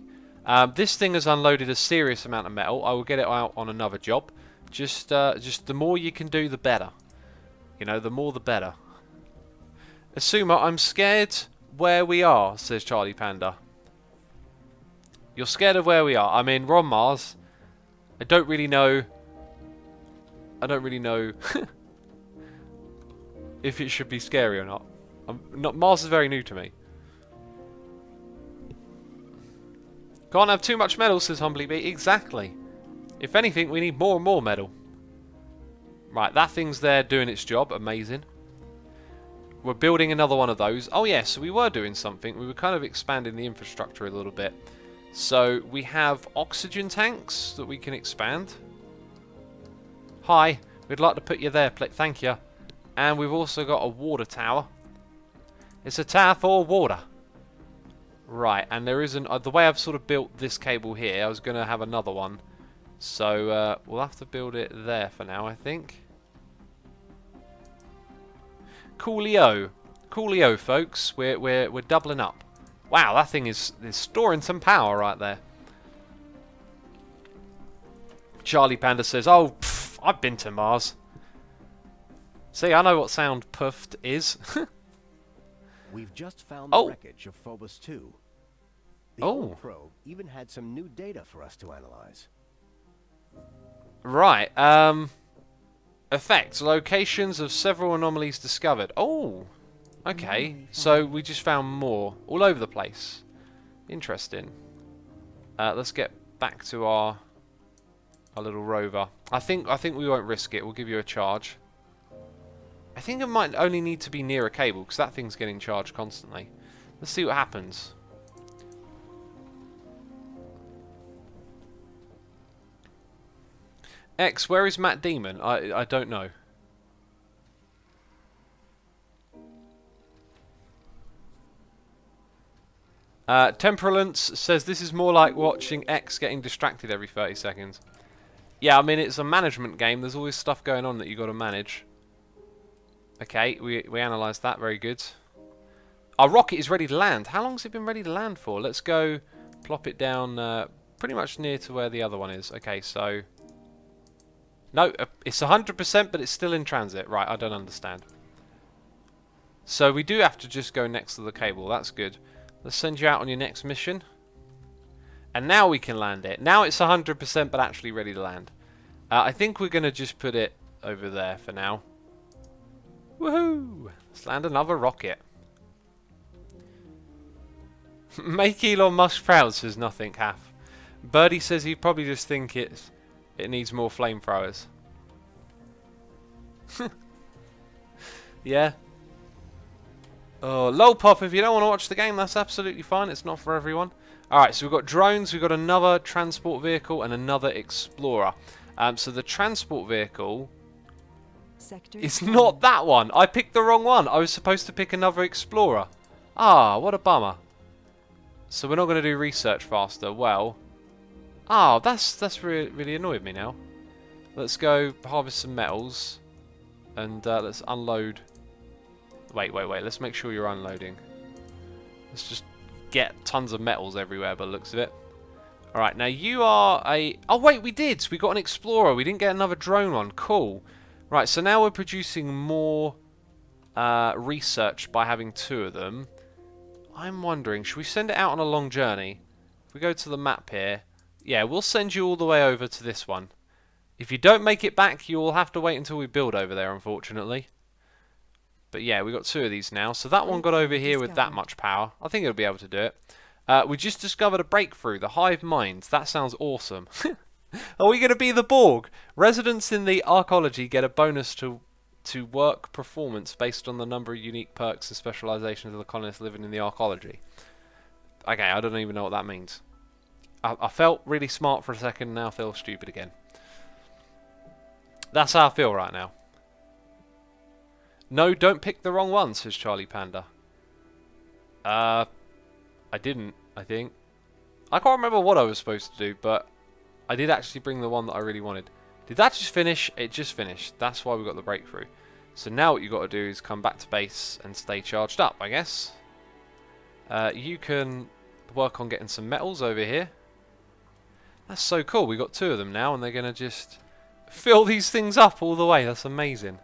This thing has unloaded a serious amount of metal. I will get it out on another job. Just the more you can do, the better. You know, the more the better. Asuma, I'm scared where we are, says Charlie Panda. You're scared of where we are. I mean, we're on Mars. I don't really know if it should be scary or not. Mars is very new to me. Can't have too much metal, says Humbly Bee. Exactly. If anything, we need more and more metal. Right, that thing's there doing its job. Amazing. We're building another one of those. Oh yes, so we were doing something. We were kind of expanding the infrastructure a little bit. So we have oxygen tanks that we can expand. Hi, we'd like to put you there. Thank you. And we've also got a water tower. It's a tower for water. Right, and there isn't... the way I've sort of built this cable here, I was going to have another one. So we'll have to build it there for now, I think. Coolio. Coolio, folks. We're doubling up. Wow, that thing is storing some power right there. Charlie Panda says, oh, pff, I've been to Mars. See, I know what sound puffed is. We've just found the wreckage of Phobos 2. The old probe even had some new data for us to analyze. Right. Effects. Locations of several anomalies discovered. Oh. Okay. So we just found more all over the place. Interesting. Let's get back to our little rover. I think we won't risk it. We'll give you a charge. I think it might only need to be near a cable because that thing's getting charged constantly. Let's see what happens. X, where is Matt Demon? I don't know. Temperance says this is more like watching X getting distracted every 30 seconds. Yeah, I mean, it's a management game. There's always stuff going on that you got to manage. Okay, we analysed that. Very good. Our rocket is ready to land. How long has it been ready to land for? Let's go plop it down pretty much near to where the other one is. Okay, so... No, it's 100%, but it's still in transit. Right, I don't understand. So we do have to just go next to the cable. That's good. Let's send you out on your next mission. And now we can land it. Now it's 100%, but actually ready to land. I think we're going to just put it over there for now. Woohoo! Let's land another rocket. Make Elon Musk proud, says Nothing Half. Birdie says he'd probably just think it needs more flamethrowers. Yeah. Oh, Lolpop, if you don't want to watch the game, that's absolutely fine. It's not for everyone. Alright, so we've got drones, we've got another transport vehicle, and another explorer. So the transport vehicle... It's not that one! I picked the wrong one! I was supposed to pick another explorer. Ah, what a bummer. So we're not going to do research faster. Well... Ah, that's really annoyed me now. Let's go harvest some metals. And let's unload... Wait. Let's make sure you're unloading. Let's just get tons of metals everywhere by the looks of it. Alright, now you are a... Oh, wait, we did! We got an explorer. We didn't get another drone one. Cool. Right, so now we're producing more research by having 2 of them. I'm wondering, should we send it out on a long journey? If we go to the map here... Yeah, we'll send you all the way over to this one. If you don't make it back, you will have to wait until we build over there, unfortunately. But yeah, we got 2 of these now. So that one got over here with that much power. I think it'll be able to do it. We just discovered a breakthrough, the hive minds. That sounds awesome. Are we going to be the Borg? Residents in the arcology get a bonus to work performance based on the number of unique perks and specializations of the colonists living in the arcology. Okay, I don't even know what that means. I felt really smart for a second, now I feel stupid again. That's how I feel right now. No, don't pick the wrong one, says Charlie Panda. I didn't, I think. I can't remember what I was supposed to do, but I did actually bring the one that I really wanted. Did that just finish? It just finished. That's why we got the breakthrough. So now what you've got to do is come back to base and stay charged up, I guess. You can work on getting some metals over here. That's so cool. We've got 2 of them now, and they're going to just fill these things up all the way. That's amazing.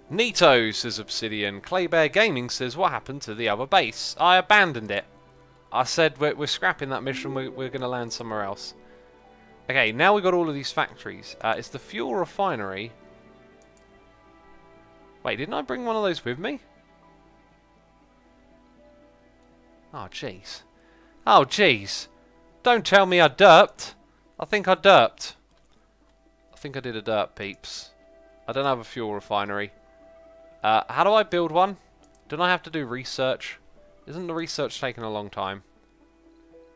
Neato, says Obsidian. Claybear Gaming says, what happened to the other base? I abandoned it. I said we're scrapping that mission. We're going to land somewhere else. Okay, now we've got all of these factories. It's the fuel refinery. Wait, didn't I bring one of those with me? Oh, jeez. Oh, jeez. Don't tell me I derped. I think I derped. I think I did a derp, peeps. I don't have a fuel refinery. How do I build one? Don't I have to do research? Isn't the research taking a long time?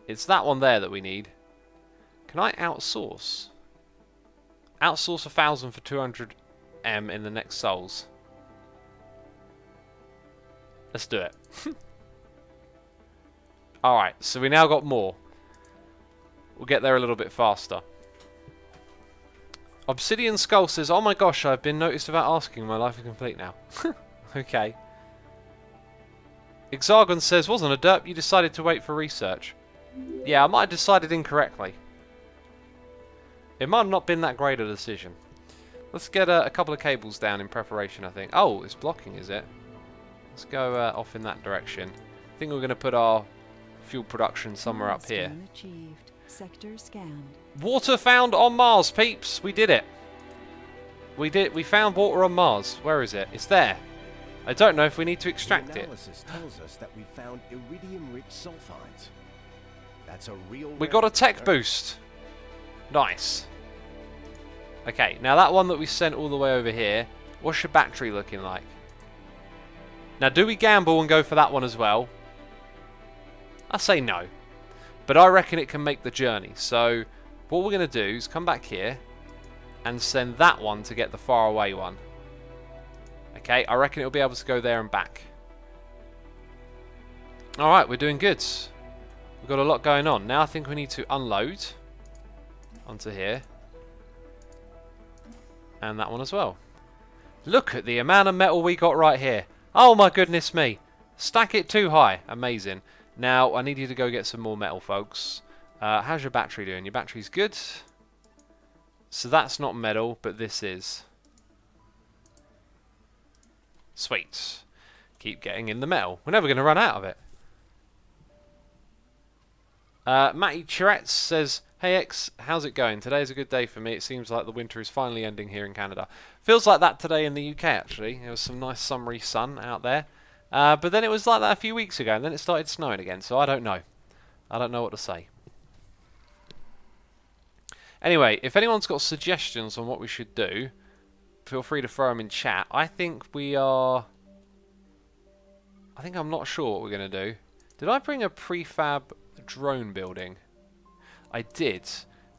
It's that one there that we need. Can I outsource? Outsource 1,000 for 200 M in the next souls. Let's do it. Alright, so we now got more. We'll get there a little bit faster. Obsidian Skull says, oh my gosh, I've been noticed without asking. My life is complete now. Okay. Exargon says, wasn't a derp, you decided to wait for research. Yeah, I might have decided incorrectly. It might have not been that great a decision. Let's get a couple of cables down in preparation, I think. Oh, it's blocking, is it? Let's go off in that direction. I think we're going to put our fuel production somewhere up here. Achieved. Sector scanned. Water found on Mars, peeps. We did it. We found water on Mars. Where is it? It's there. I don't know if we need to extract it. Analysis tells us that we found iridium-rich sulfides. That's a real. We got a tech boost. Nice. Okay, now that one that we sent all the way over here, what's your battery looking like? Now, do we gamble and go for that one as well? I say no. But I reckon it can make the journey. So what we're going to do is come back here and send that one to get the far away one. Okay, I reckon it'll be able to go there and back. Alright, we're doing good. We've got a lot going on. Now I think we need to unload onto here. And that one as well. Look at the amount of metal we got right here. Oh my goodness me. Stack it too high. Amazing. Now, I need you to go get some more metal, folks. How's your battery doing? Your battery's good. So that's not metal, but this is. Sweet. Keep getting in the metal. We're never going to run out of it. Matty Chiretz says, Hey X, how's it going? Today's a good day for me. It seems like the winter is finally ending here in Canada. Feels like that today in the UK actually. There was some nice summery sun out there. But then it was like that a few weeks ago and then it started snowing again. So I don't know. I don't know what to say. Anyway, if anyone's got suggestions on what we should do, feel free to throw them in chat. I think I'm not sure what we're going to do. Did I bring a prefab drone building? I did.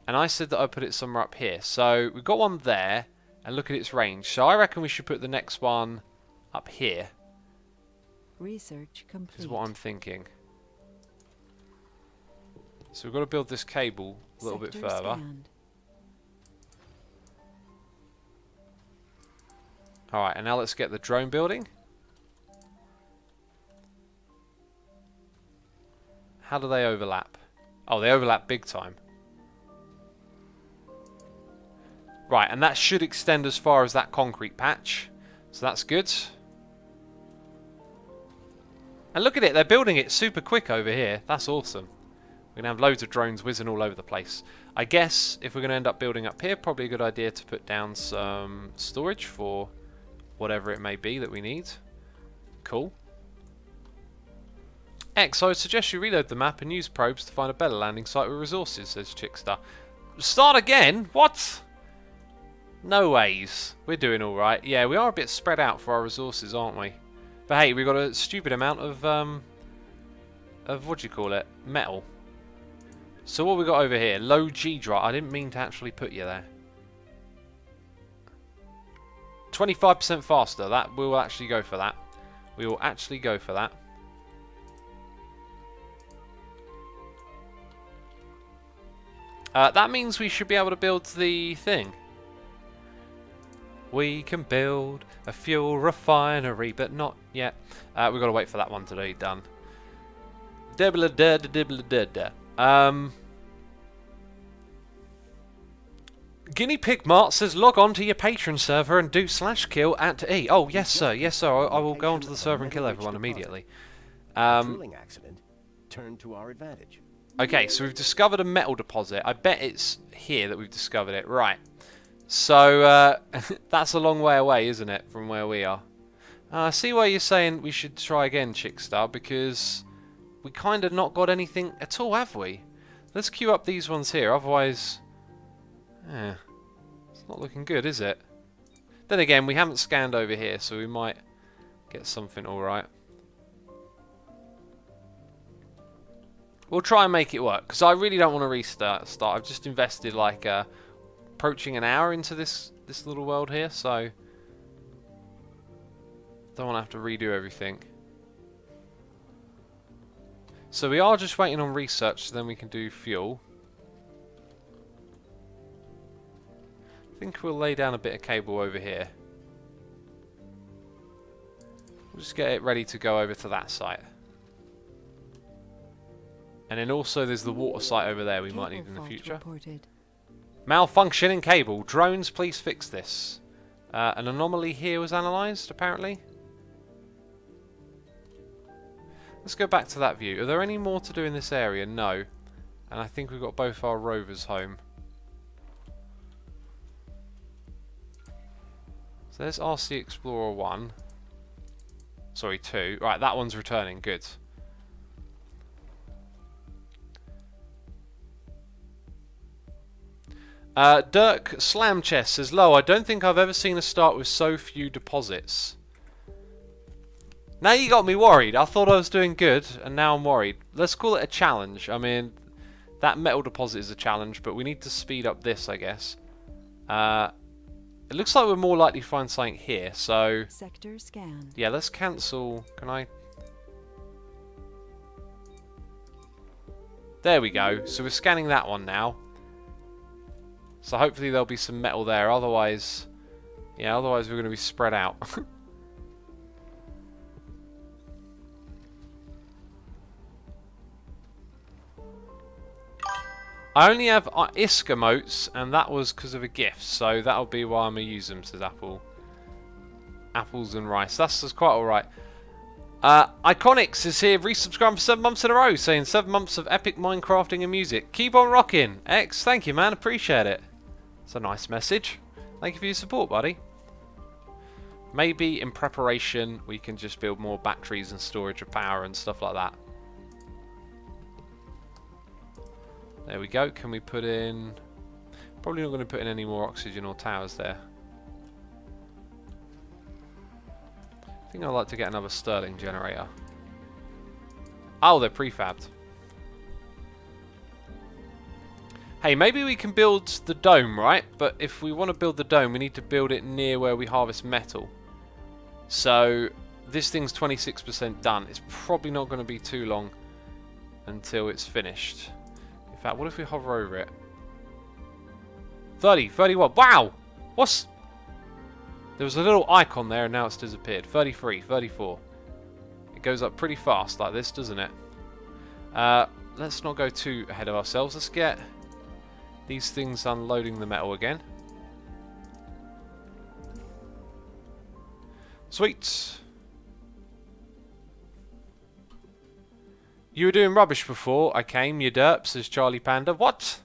And I said that I'd put it somewhere up here. So we've got one there. And look at its range. So I reckon we should put the next one up here. Research complete. Is what I'm thinking. So we've got to build this cable a little bit further. Scanned. Alright, and now let's get the drone building. How do they overlap? Oh, they overlap big time. Right, and that should extend as far as that concrete patch. So that's good. And look at it, they're building it super quick over here. That's awesome. We're going to have loads of drones whizzing all over the place. I guess if we're going to end up building up here, probably a good idea to put down some storage for whatever it may be that we need. Cool. X, I would suggest you reload the map and use probes to find a better landing site with resources, says Chickstar. Start again? What? No ways. We're doing alright. Yeah, we are a bit spread out for our resources, aren't we? But hey, we've got a stupid amount of what do you call it? Metal. So what we got over here? Low G drive. I didn't mean to actually put you there. 25% faster. That we will actually go for that. We will actually go for that. That means we should be able to build the thing. We can build a fuel refinery, but not yet. We've got to wait for that one to be done. Guinea Pig Mart says log on to your patron server and do /kill at E. Oh yes sir, yes sir. I will go onto the server and kill everyone immediately. Drilling accident turned to our advantage. Okay, so we've discovered a metal deposit. I bet it's here that we've discovered it. Right. So, that's a long way away, isn't it, from where we are? I see why you're saying we should try again, Chickstar, because we kind of not got anything at all, have we? Let's queue up these ones here, otherwise... it's not looking good, is it? Then again, we haven't scanned over here, so we might get something alright. We'll try and make it work, because I really don't want to restart. I've just invested like approaching an hour into this little world here, so don't want to have to redo everything. So we are just waiting on research, so then we can do fuel. I think we'll lay down a bit of cable over here. We'll just get it ready to go over to that site. And then also there's the water site over there we might need in the future. Reported. Malfunction in cable. Drones, please fix this. An anomaly here was analysed, apparently. Let's go back to that view. Are there any more to do in this area? No. And I think we've got both our rovers home. So there's RC Explorer 1. Sorry, 2. Right, that one's returning. Good. Dirk Slamchest says, Lo, I don't think I've ever seen a start with so few deposits. Now you got me worried. I thought I was doing good, and now I'm worried. Let's call it a challenge. I mean, that metal deposit is a challenge, but we need to speed up this, I guess. It looks like we're more likely to find something here, so... Sector scanned. Yeah, let's cancel. Can I... There we go. So we're scanning that one now. So hopefully there'll be some metal there. Otherwise, yeah, otherwise we're going to be spread out. I only have ISK emotes, and that was because of a gift. So that'll be why I'm going to use them, says Apple. Apples and rice. That's quite alright. Iconics is here, resubscribing for 7 months in a row, saying 7 months of epic Minecrafting and music. Keep on rocking. X, thank you, man. Appreciate it. It's a nice message. Thank you for your support, buddy. Maybe in preparation we can just build more batteries and storage of power and stuff like that. There we go. Can we put in... Probably not going to put in any more oxygen or towers there. I think I'd like to get another Stirling generator. Oh, they're prefabbed. Hey, maybe we can build the dome, right? But if we want to build the dome, we need to build it near where we harvest metal. So, this thing's 26% done. It's probably not going to be too long until it's finished. In fact, what if we hover over it? 30, 31. Wow! What's... There was a little icon there and now it's disappeared. 33, 34. It goes up pretty fast like this, doesn't it? Let's not go too ahead of ourselves. Let's get these things unloading the metal again. Sweet. You were doing rubbish before I came, you derp, says Charlie Panda. What?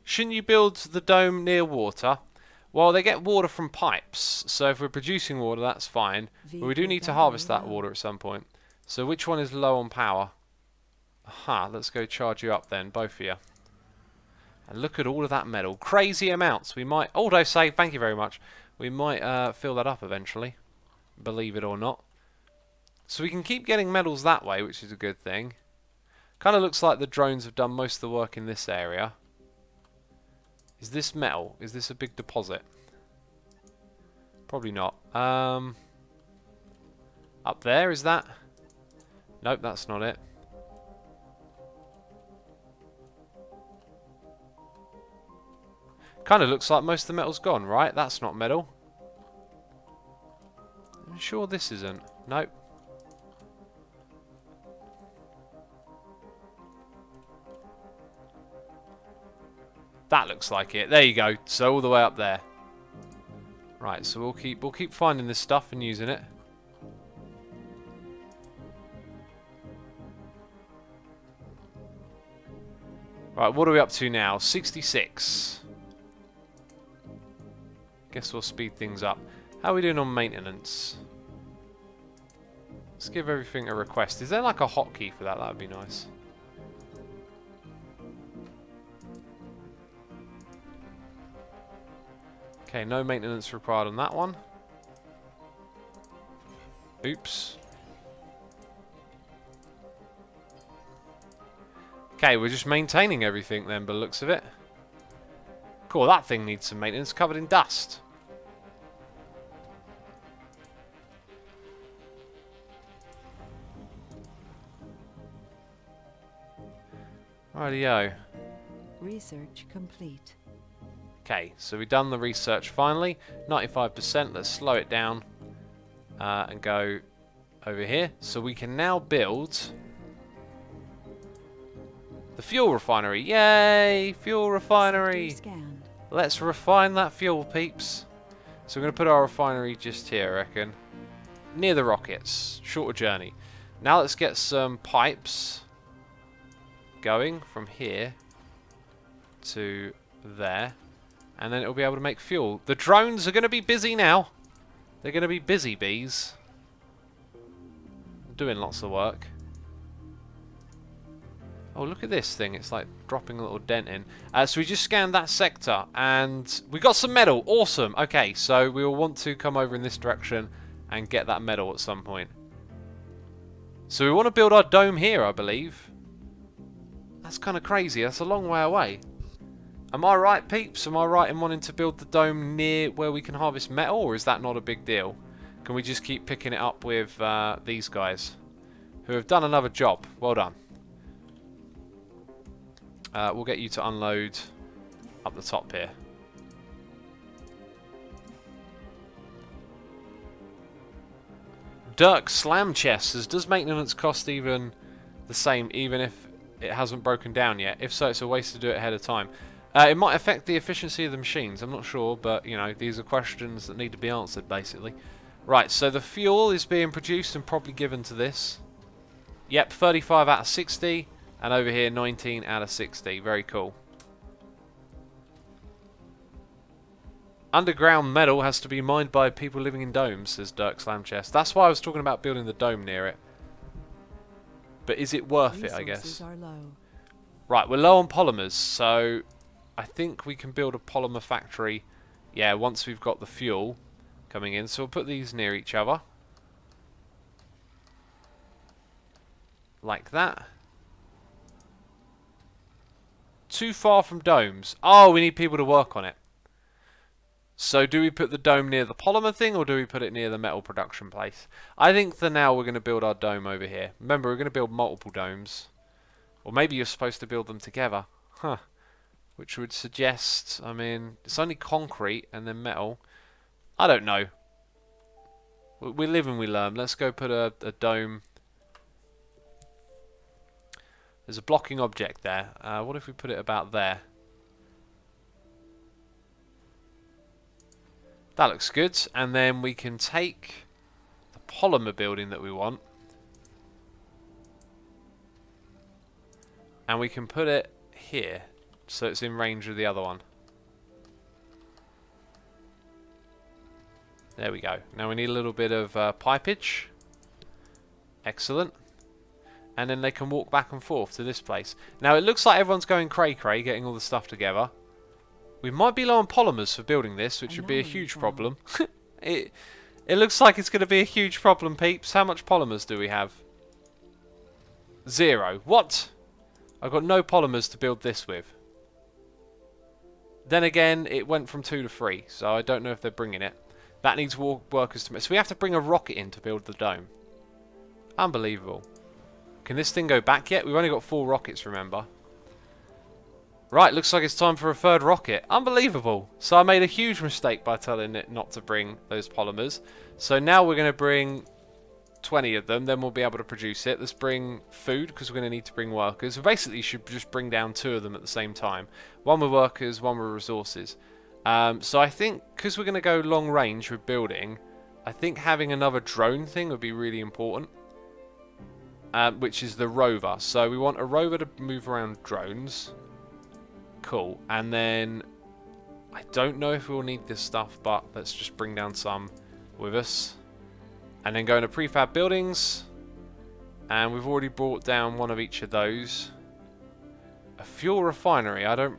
Shouldn't you build the dome near water? Well, they get water from pipes, so if we're producing water, that's fine. But we do need to harvest that water at some point. So which one is low on power? Aha, let's go charge you up then, both of you. And look at all of that metal. Crazy amounts. We might... Although say, thank you very much. We might fill that up eventually. Believe it or not. So we can keep getting metals that way, which is a good thing. Kind of looks like the drones have done most of the work in this area. Is this metal? Is this a big deposit? Probably not. Up there, is that? Nope, that's not it. Kind of looks like most of the metal's gone, right? That's not metal. I'm sure this isn't. Nope. That looks like it. There you go. So all the way up there. Right, so we'll keep finding this stuff and using it. Right, what are we up to now? 66. Guess we'll speed things up. How are we doing on maintenance? Let's give everything a request. Is there like a hotkey for that? That would be nice. Okay, no maintenance required on that one. Oops. Okay, we're just maintaining everything then, by the looks of it. Cool, that thing needs some maintenance, covered in dust. Rightio. Research complete. Okay, so we've done the research finally. 95%, let's slow it down and go over here. So we can now build the fuel refinery. Yay! Fuel refinery! Let's refine that fuel, peeps. So we're going to put our refinery just here, I reckon. Near the rockets. Shorter journey. Now let's get some pipes going from here to there. And then it'll be able to make fuel. The drones are going to be busy now. They're going to be busy bees. Doing lots of work. Oh, look at this thing. It's like dropping a little dent in. So we just scanned that sector. And we got some metal. Awesome. Okay, so we will want to come over in this direction and get that metal at some point. So we want to build our dome here, I believe. That's kind of crazy. That's a long way away. Am I right, peeps? Am I right in wanting to build the dome near where we can harvest metal, or is that not a big deal? Can we just keep picking it up with these guys, who have done another job? Well done. We'll get you to unload up the top here. Dirk Slam Chest says, does maintenance cost even the same, even if it hasn't broken down yet? If so, it's a waste to do it ahead of time. It might affect the efficiency of the machines, I'm not sure, but, you know, these are questions that need to be answered, basically. Right, so the fuel is being produced and probably given to this. Yep, 35 out of 60, and over here 19 out of 60. Very cool. Underground metal has to be mined by people living in domes, says Dirk Slamchest. That's why I was talking about building the dome near it. But is it worth it, I guess? Are low. Right, we're low on polymers, so I think we can build a polymer factory, yeah, once we've got the fuel coming in. So we'll put these near each other. Like that. Too far from domes. Oh, we need people to work on it. So do we put the dome near the polymer thing, or do we put it near the metal production place? I think for now we're going to build our dome over here. Remember, we're going to build multiple domes. Or maybe you're supposed to build them together. Huh. Which would suggest, I mean, it's only concrete and then metal. I don't know. We live and we learn. Let's go put a dome. There's a blocking object there. What if we put it about there? That looks good. And then we can take the polymer building that we want. And we can put it here. So it's in range of the other one. There we go. Now we need a little bit of pipage. Excellent. And then they can walk back and forth to this place. Now it looks like everyone's going cray-cray, getting all the stuff together. We might be low on polymers for building this, which would be a huge problem. It looks like it's going to be a huge problem, peeps. How much polymers do we have? 0. What? I've got no polymers to build this with. Then again, it went from 2 to 3, so I don't know if they're bringing it. That needs workers to... So we have to bring a rocket in to build the dome. Unbelievable. Can this thing go back yet? We've only got 4 rockets, remember. Right, looks like it's time for a 3rd rocket. Unbelievable. So I made a huge mistake by telling it not to bring those polymers. So now we're going to bring 20 of them, then we'll be able to produce it. Let's bring food, because we're going to need to bring workers. We basically should just bring down 2 of them at the same time. One with workers, one with resources. So I think, because we're going to go long range with building, I think having another drone thing would be really important. Which is the rover. So we want a rover to move around drones. Cool. And then I don't know if we'll need this stuff, but let's just bring down some with us. And then go into prefab buildings. And we've already brought down one of each of those. A fuel refinery. I don't...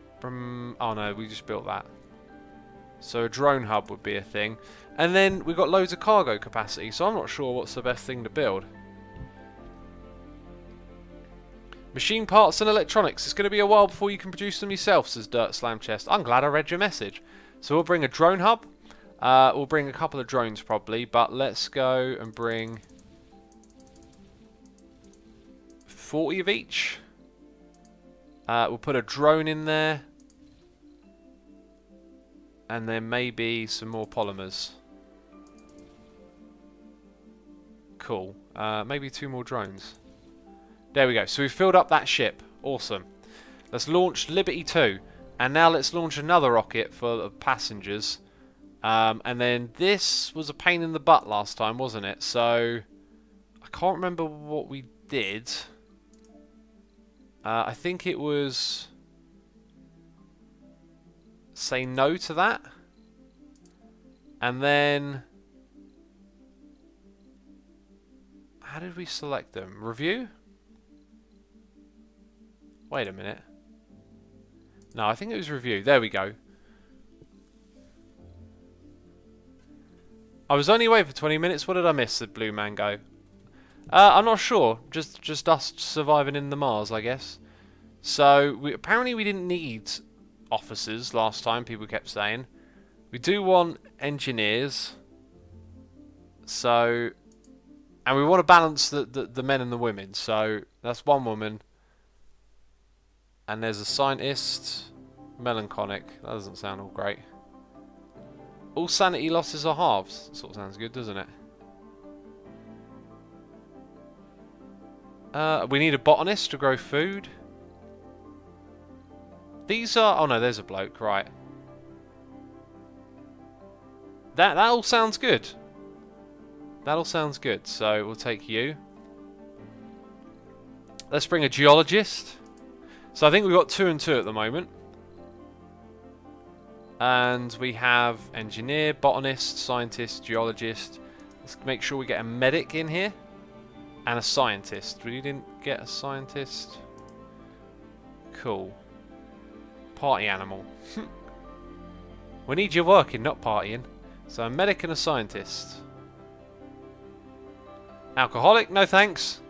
oh no, we just built that. So a drone hub would be a thing. And then we've got loads of cargo capacity. So I'm not sure what's the best thing to build. Machine parts and electronics. It's going to be a while before you can produce them yourself, says Dirt Slam Chest. I'm glad I read your message. So we'll bring a drone hub. We'll bring a couple of drones probably, but let's go and bring 40 of each. We'll put a drone in there. And then maybe some more polymers. Cool. Maybe 2 more drones. There we go. So we've filled up that ship. Awesome. Let's launch Liberty 2. And now let's launch another rocket full of passengers. And then this was a pain in the butt last time, wasn't it? So I can't remember what we did. I think it was... say no to that. And then... how did we select them? Review? Wait a minute. No, I think it was review. There we go. I was only away for 20 minutes. What did I miss? Said Blue Mango. I'm not sure. Just us surviving in the Mars, I guess. So, apparently we didn't need officers last time, people kept saying. We do want engineers. So... and we want to balance the men and the women. So, that's 1 woman. And there's a scientist. Melancholic. That doesn't sound all great. All sanity losses are halves. Sort of sounds good, doesn't it? We need a botanist to grow food. These are... Oh no, there's a bloke, right. That all sounds good. That all sounds good, so we'll take you. Let's bring a geologist. So I think we've got 2 and 2 at the moment. And we have engineer, botanist, scientist, geologist. Let's make sure we get a medic in here. And a scientist. We didn't get a scientist. Cool. Party animal. We need you working, not partying. So a medic and a scientist. Alcoholic, no thanks.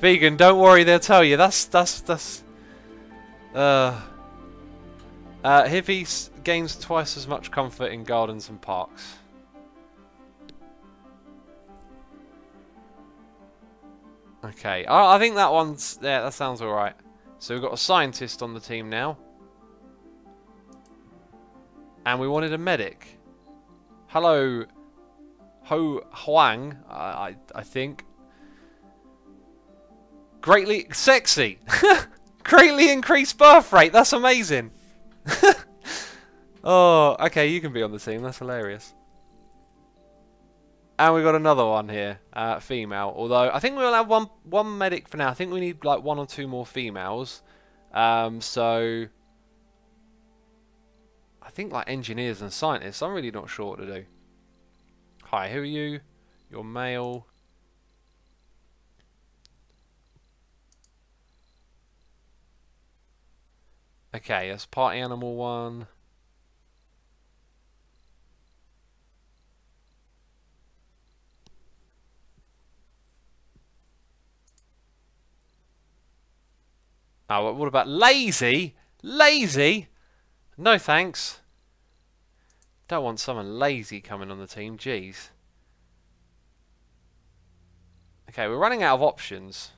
Vegan, don't worry, they'll tell you. Hippie gains twice as much comfort in gardens and parks. Okay, I think that one's... Yeah, that sounds alright. So we've got a scientist on the team now. And we wanted a medic. Hello, Ho Huang, I think. Greatly... Sexy! Greatly increased birth rate, that's amazing! Oh, okay, you can be on the team, that's hilarious. And we've got another one here, female. Although, I think we'll have one medic for now. I think we need like 1 or 2 more females. So... I think like engineers and scientists. I'm really not sure what to do. Hi, who are you? You're male. Okay, that's party animal 1. Oh, what about lazy? Lazy? No thanks. Don't want someone lazy coming on the team, jeez. Okay, we're running out of options.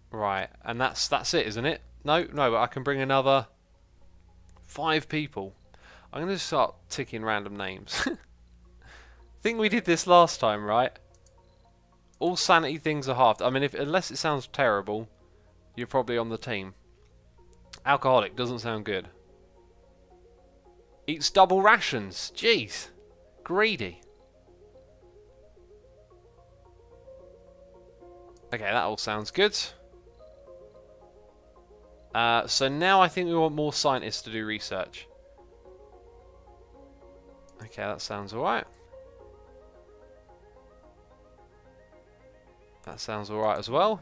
Right, and that's it, isn't it? No, but I can bring another 5 people. I'm going to start ticking random names. I think we did this last time, right? All sanity things are halved. I mean, unless it sounds terrible, you're probably on the team. Alcoholic doesn't sound good. Eats double rations. Jeez. Greedy. Okay, that all sounds good. So now I think we want more scientists to do research. Okay, that sounds alright. That sounds alright as well.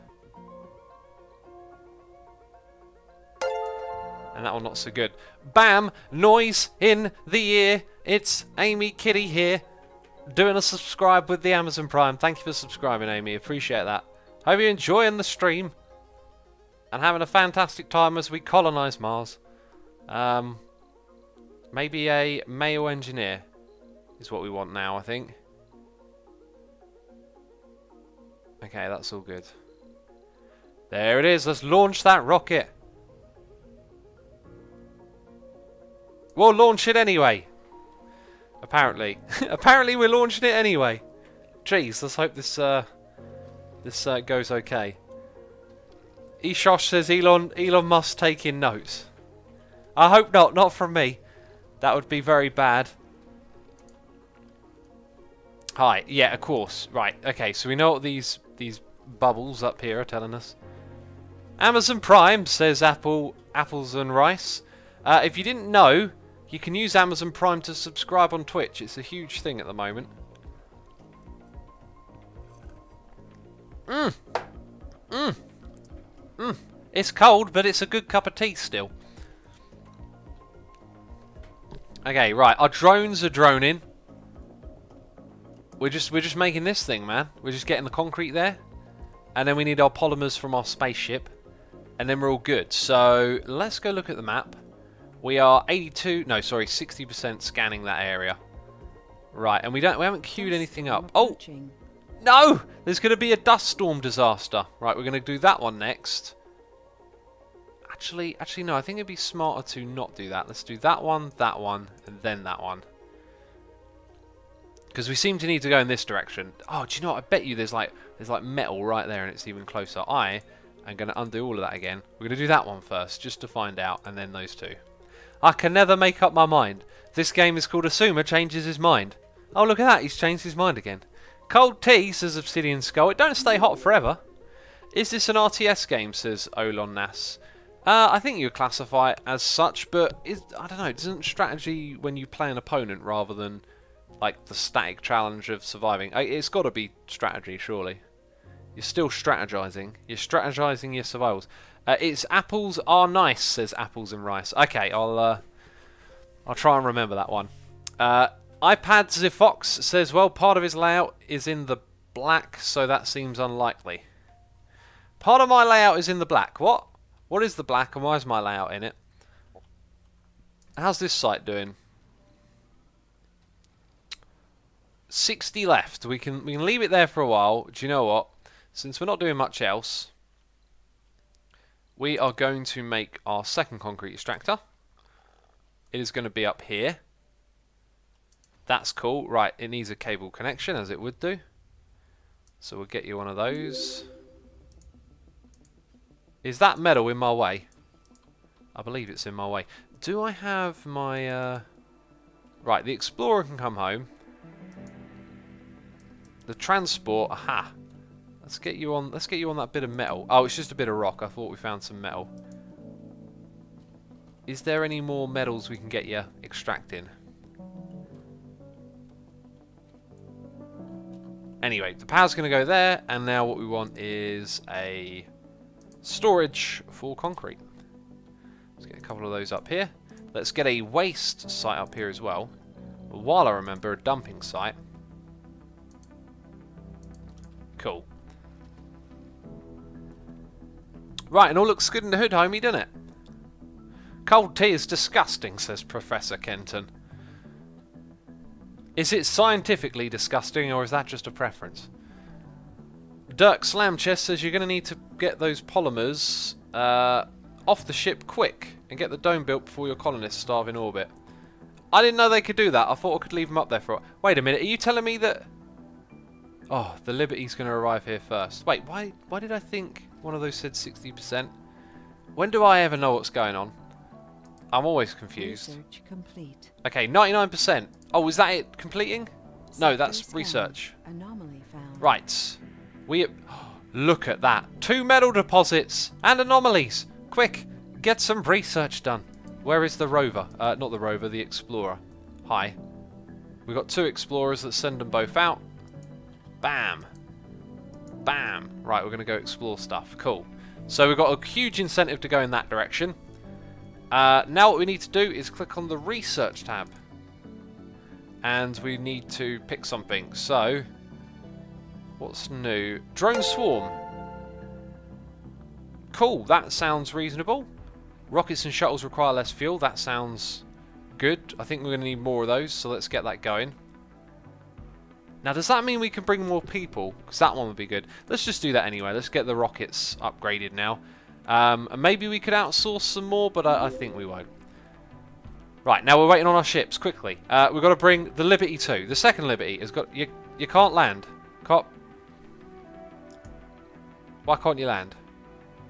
And that one not so good. Bam! Noise in the ear. It's Amy Kitty here. Doing a subscribe with the Amazon Prime. Thank you for subscribing, Amy. Appreciate that. Hope you're enjoying the stream. And having a fantastic time as we colonise Mars. Maybe a male engineer is what we want now, I think. Okay, that's all good. There it is. Let's launch that rocket. We'll launch it anyway. Apparently. Apparently we're launching it anyway. Jeez, let's hope this goes okay. Eshosh says Elon Musk taking notes. I hope not from me. That would be very bad. Hi, yeah, of course. Right, okay, so we know what these bubbles up here are telling us. Amazon Prime, says Apples and Rice. If you didn't know, you can use Amazon Prime to subscribe on Twitch. It's a huge thing at the moment. It's cold, but it's a good cup of tea still. Okay, right. Our drones are droning. We're just making this thing, man. We're just getting the concrete there, and then we need our polymers from our spaceship, and then we're all good. So let's go look at the map. We are 60% scanning that area. Right, and we haven't queued anything up. Oh no! There's going to be a dust storm disaster. Right, we're going to do that one next. Actually, no. I think it'd be smarter to not do that. Let's do that one, and then that one. Because we seem to need to go in this direction. Oh, do you know what? I bet you there's like metal right there and it's even closer. I am going to undo all of that again. We're going to do that one first, just to find out, and then those two. I can never make up my mind. This game is called Asuma Changes His Mind. Oh, look at that. He's changed his mind again. Cold tea, says Obsidian Skull. It don't stay hot forever. Is this an RTS game, says Olon Nas. I think you would classify it as such, but I don't know. Isn't strategy when you play an opponent rather than like the static challenge of surviving? It's got to be strategy, surely. You're still strategizing. You're strategizing your survivals. It's apples are nice, says Apples and Rice. Okay, I'll try and remember that one. iPad Zifox says, well, part of his layout is in the black, so that seems unlikely. Part of my layout is in the black. What? What is the black and why is my layout in it? How's this site doing? 60 left. We can leave it there for a while. Do you know what? Since we're not doing much else, we are going to make our second concrete extractor. It is going to be up here. That's cool. Right, it needs a cable connection, as it would do. So we'll get you one of those. Is that metal in my way? I believe it's in my way. Do I have my... Right, the Explorer can come home. The transport, aha. Let's get you on that bit of metal. Oh, it's just a bit of rock. I thought we found some metal. Is there any more metals we can get you extracting? Anyway, the power's going to go there, and now what we want is a storage for concrete. Let's get a couple of those up here. Let's get a waste site up here as well. While I remember, a dumping site. Cool. Right, and all looks good in the hood, homie, doesn't it? Cold tea is disgusting, says Professor Kenton. Is it scientifically disgusting, or is that just a preference? Dirk Slamchest says you're going to need to get those polymers off the ship quick and get the dome built before your colonists starve in orbit. I didn't know they could do that. I thought I could leave them up there for... Wait a minute, are you telling me that... Oh, the Liberty's going to arrive here first. Wait, why did I think one of those said 60%? When do I ever know what's going on? I'm always confused. Research complete. Okay, 99%. Oh, is that it completing? No, that's research. Anomaly found. Right. Look at that. 2 metal deposits and anomalies. Quick, get some research done. Where is the rover? Not the rover, the explorer. Hi. We've got 2 explorers. Let's send them both out. Bam. Bam. Right, we're going to go explore stuff. Cool. So we've got a huge incentive to go in that direction. Now what we need to do is click on the research tab. And we need to pick something. So, what's new? Drone swarm. Cool, that sounds reasonable. Rockets and shuttles require less fuel. That sounds good. I think we're going to need more of those, so let's get that going. Now, does that mean we can bring more people? Because that one would be good. Let's just do that anyway. Let's get the rockets upgraded now. And maybe we could outsource some more, but I think we won't. Right, now we're waiting on our ships, quickly. We've got to bring the Liberty 2. The second Liberty has got... You can't land. Can't... Why can't you land?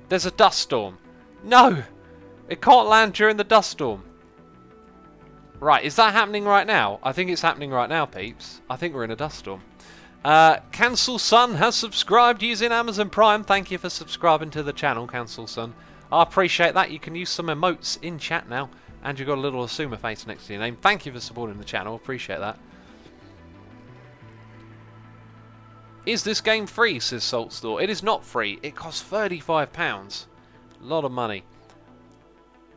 There's a dust storm. No! It can't land during the dust storm. Right, is that happening right now? I think it's happening right now, peeps. I think we're in a dust storm. Cancel Sun has subscribed using Amazon Prime. Thank you for subscribing to the channel, Cancel Sun. I appreciate that. You can use some emotes in chat now. And you've got a little Asuma face next to your name. Thank you for supporting the channel. Appreciate that. Is this game free, says Salt Store. It is not free. It costs £35. A lot of money.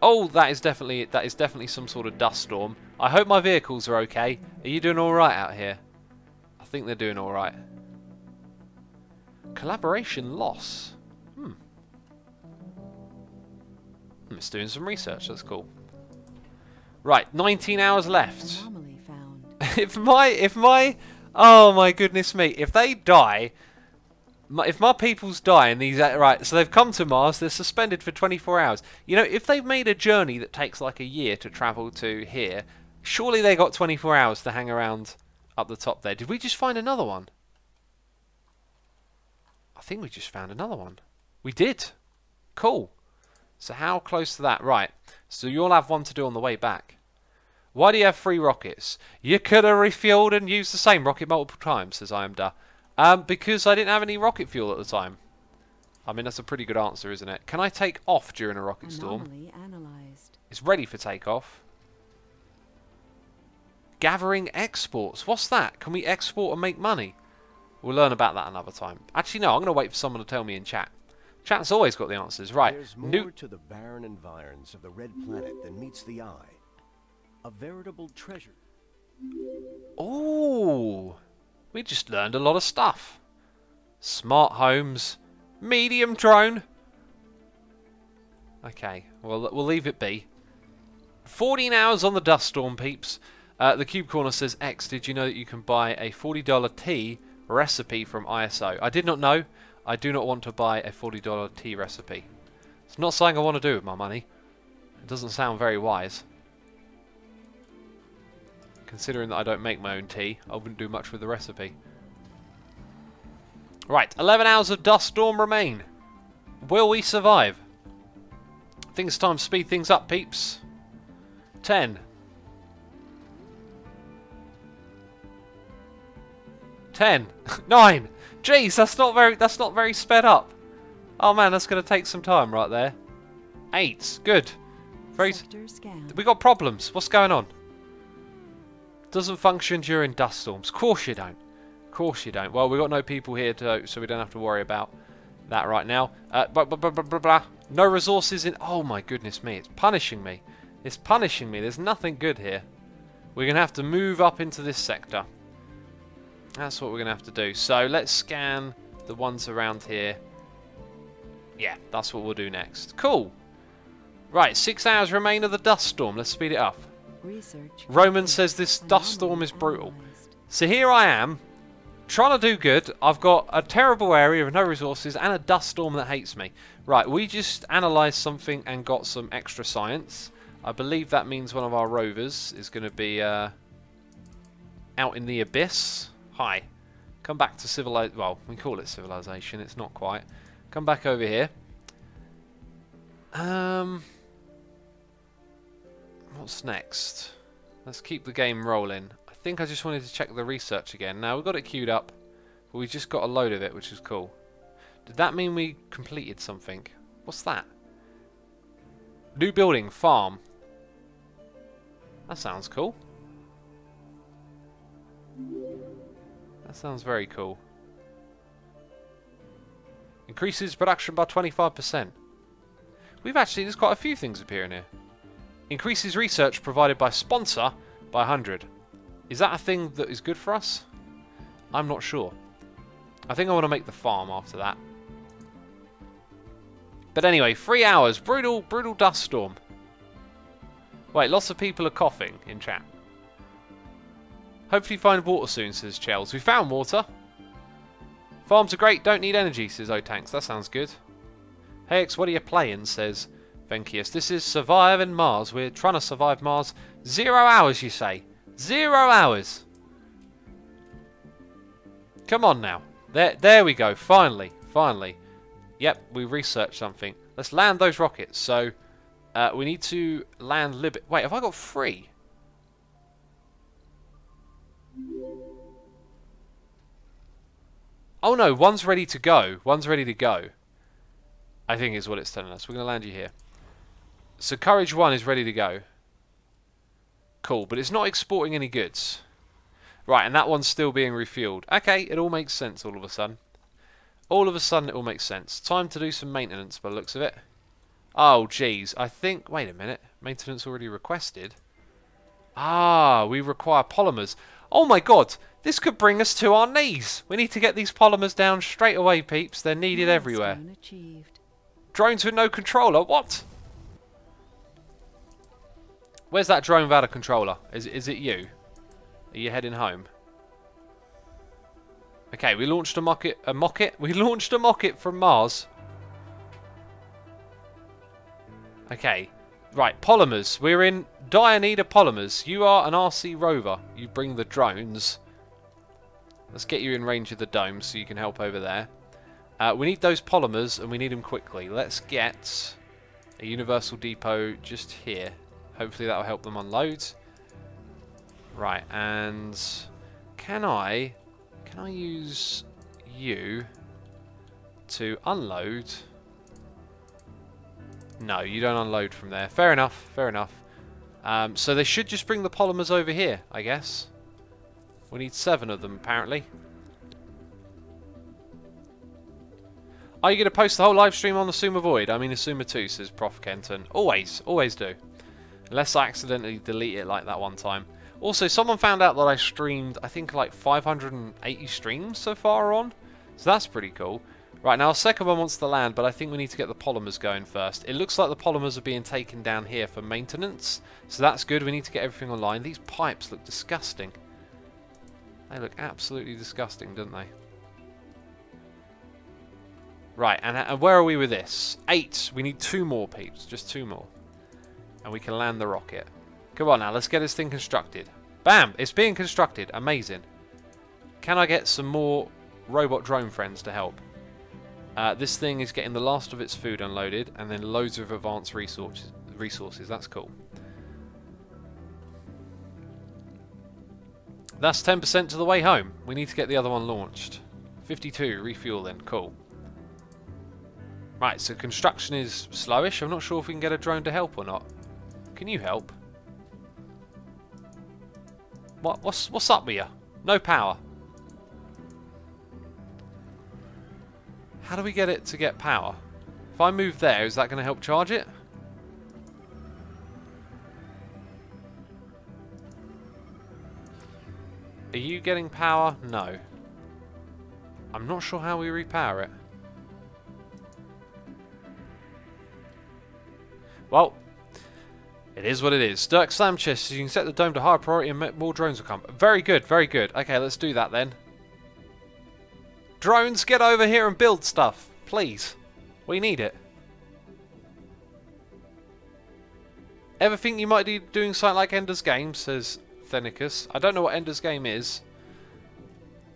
Oh, that is definitely some sort of dust storm. I hope my vehicles are okay. Are you doing alright out here? I think they're doing alright. Collaboration loss. It's doing some research. That's cool. Right, 19 hours left. Anomaly found. if my oh my goodness me, if they die, if my peoples die in these, right, so they've come to Mars, they're suspended for 24 hours. You know, if they've made a journey that takes like a year to travel to here, surely they got 24 hours to hang around up the top there. Did we just find another one? I think we just found another one. We did. Cool. So how close to that? Right. So you'll have one to do on the way back. Why do you have 3 rockets? You could have refueled and used the same rocket multiple times, says I am da. Because I didn't have any rocket fuel at the time. I mean, that's a pretty good answer, isn't it? Can I take off during a rocket storm? Anomaly analyzed. It's ready for takeoff. Gathering exports. What's that? Can we export and make money? We'll learn about that another time. Actually, no, I'm going to wait for someone to tell me in chat. Chat's always got the answers. Right. There's more to the barren environs of the red planet than meets the eye. A veritable treasure. Ooh. We just learned a lot of stuff. Smart homes. Medium drone. Okay, well, we'll leave it be. 14 hours on the dust storm, peeps. The Cube Corner says, X, did you know that you can buy a $40 tea recipe from ISO? I did not know. I do not want to buy a $40 tea recipe. It's not something I want to do with my money. It doesn't sound very wise. Considering that I don't make my own tea, I wouldn't do much with the recipe. Right, 11 hours of dust storm remain. Will we survive? I think it's time to speed things up, peeps. 10. 10. 9. Jeez, that's not very sped up. Oh man, that's going to take some time right there. 8. Good. Sector scanned. We got problems. What's going on? Doesn't function during dust storms. Of course you don't. Of course you don't. Well, we've got no people here, so we don't have to worry about that right now. Blah. No resources in... Oh my goodness me. It's punishing me. It's punishing me. There's nothing good here. We're going to have to move up into this sector. That's what we're going to have to do. So let's scan the ones around here. Yeah, that's what we'll do next. Cool. Right, 6 hours remain of the dust storm. Let's speed it up. Research. Roman says this dust storm is brutal. So here I am, trying to do good. I've got a terrible area with no resources and a dust storm that hates me. Right, we just analysed something and got some extra science. I believe that means one of our rovers is going to be out in the abyss. Hi. Come back to civilization. Well, we call it civilization. It's not quite. Come back over here. What's next? Let's keep the game rolling. I think I just wanted to check the research again. Now, we've got it queued up, but we just got a load of it, which is cool. Did that mean we completed something? What's that? New building, farm. That sounds cool. That sounds very cool. Increases production by 25%. There's quite a few things appearing here. Increases research provided by sponsor by 100. Is that a thing that is good for us? I'm not sure. I think I want to make the farm after that. But anyway, 3 hours. Brutal dust storm. Wait, lots of people are coughing in chat. Hopefully find water soon, says Chels. We found water. Farms are great, don't need energy, says O-Tanks. That sounds good. Hey X, what are you playing, says Venkius. This is surviving Mars. We're trying to survive Mars. 0 hours, you say? 0 hours. Come on now. There we go. Finally. Yep, we researched something. Let's land those rockets. So, we need to land Libet. Wait, have I got 3? Oh no, one's ready to go. I think is what it's telling us. We're going to land you here. So Courage 1 is ready to go. Cool, but it's not exporting any goods. Right, and that one's still being refueled. Okay, it all makes sense all of a sudden. All of a sudden it all makes sense. Time to do some maintenance by the looks of it. Oh, jeez. I think... Wait a minute. Maintenance already requested. Ah, we require polymers. Oh my god, this could bring us to our knees. We need to get these polymers down straight away, peeps. They're needed everywhere. Achieved. Drones with no controller. What? Where's that drone without a controller? Is it you? Are you heading home? Okay, we launched a mocket. We launched a mocket from Mars. Okay, right, polymers. We're in dire need of polymers. You are an RC rover. You bring the drones. Let's get you in range of the dome so you can help over there. We need those polymers, and we need them quickly. Let's get a universal depot just here. Hopefully that will help them unload. Right, and can I use you to unload? No, you don't unload from there. Fair enough, fair enough. So they should just bring the polymers over here, I guess. We need 7 of them, apparently. Are you going to post the whole live stream on the Suma Void? I mean, Asuma 2, says Prof. Kenton. Always, always do. Unless I accidentally delete it like that one time. Also, someone found out that I streamed, I think, like 580 streams so far on. So that's pretty cool. Right, now, our second one wants to land, but I think we need to get the polymers going first. It looks like the polymers are being taken down here for maintenance. So that's good. We need to get everything online. These pipes look disgusting. They look absolutely disgusting, don't they? Right, and where are we with this? 8. We need 2 more, peeps. Just 2 more. And we can land the rocket. Come on now, let's get this thing constructed. Bam! It's being constructed. Amazing. Can I get some more robot drone friends to help? This thing is getting the last of its food unloaded, and then loads of advanced resources. That's cool. That's 10% to the way home. We need to get the other one launched. 52, refueling. Cool. Right, so construction is slowish. I'm not sure if we can get a drone to help or not. Can you help? What's up with you? No power. How do we get it to get power? If I move there, is that going to help charge it? Are you getting power? No. I'm not sure how we repower it. Well, it is what it is. Dirk Sanchez, you can set the dome to higher priority and more drones will come. Very good, very good. Okay, let's do that then. Drones, get over here and build stuff, please. We need it. Ever think you might be doing something like Ender's Game, says Thenicus. I don't know what Ender's Game is.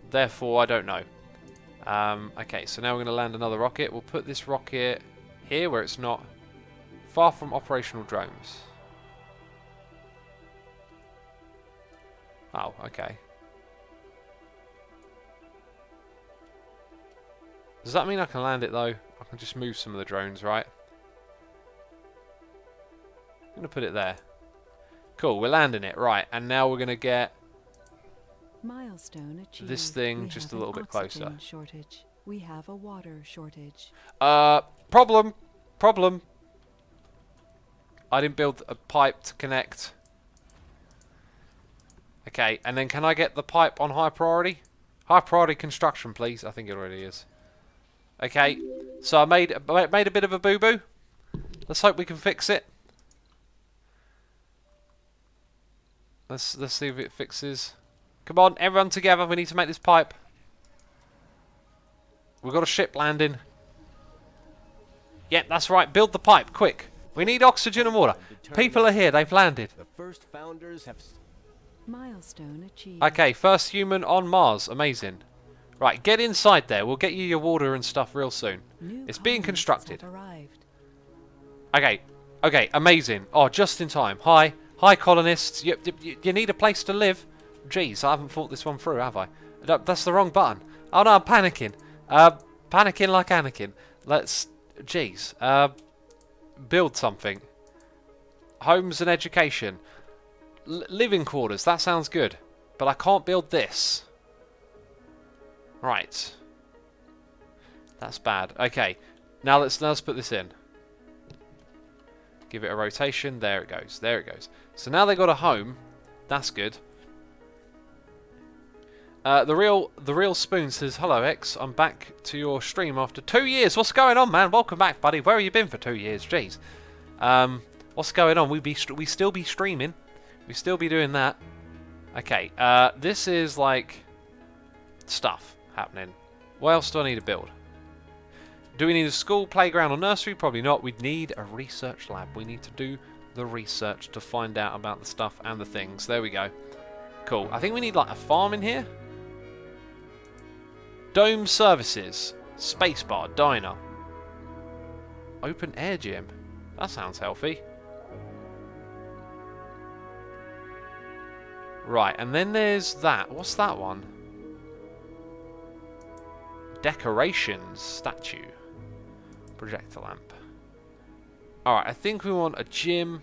Therefore, I don't know. Okay, so now we're going to land another rocket. We'll put this rocket here where it's not far from operational drones. Oh, okay. Does that mean I can land it though? I can just move some of the drones, right? I'm going to put it there. Cool, we're landing it. Right, and now we're going to get milestone achieved. This thing just a little bit closer. Shortage. We have a water shortage. Problem. I didn't build a pipe to connect. Okay, and then can I get the pipe on high priority? High priority construction, please. I think it already is. Okay, so I made a bit of a boo-boo. Let's hope we can fix it. Let's see if it fixes. Come on, everyone together. We need to make this pipe. We've got a ship landing. Yep, that's right. Build the pipe, quick. We need oxygen and water. People are here. They've landed. The first founders have milestone achieved. Okay, first human on Mars. Amazing. Right, get inside there. We'll get you your water and stuff real soon. It's being constructed. Okay, amazing. Oh, just in time. Hi, colonists. You need a place to live. Jeez, I haven't thought this one through, have I? That's the wrong button. Oh no, I'm panicking. Panicking like Anakin. Let's, jeez. Build something. Homes and education. Living quarters. That sounds good. But I can't build this. Right. That's bad. Okay. Now let's put this in. Give it a rotation. There it goes. There it goes. So now they got a home. That's good. The real Spoon says, "Hello X, I'm back to your stream after 2 years. What's going on, man? Welcome back, buddy. Where have you been for 2 years? Jeez. What's going on? We still be streaming. We still be doing that. Okay. This is like stuff happening. What else do I need to build? Do we need a school, playground, or nursery? Probably not. We need a research lab. We need to do the research to find out about the stuff and the things. There we go. Cool. I think we need like a farm in here. Dome services. Spacebar. Diner. Open air gym. That sounds healthy. Right, and then there's that. What's that one? Decorations. Statue. Projector lamp. Alright, I think we want a gym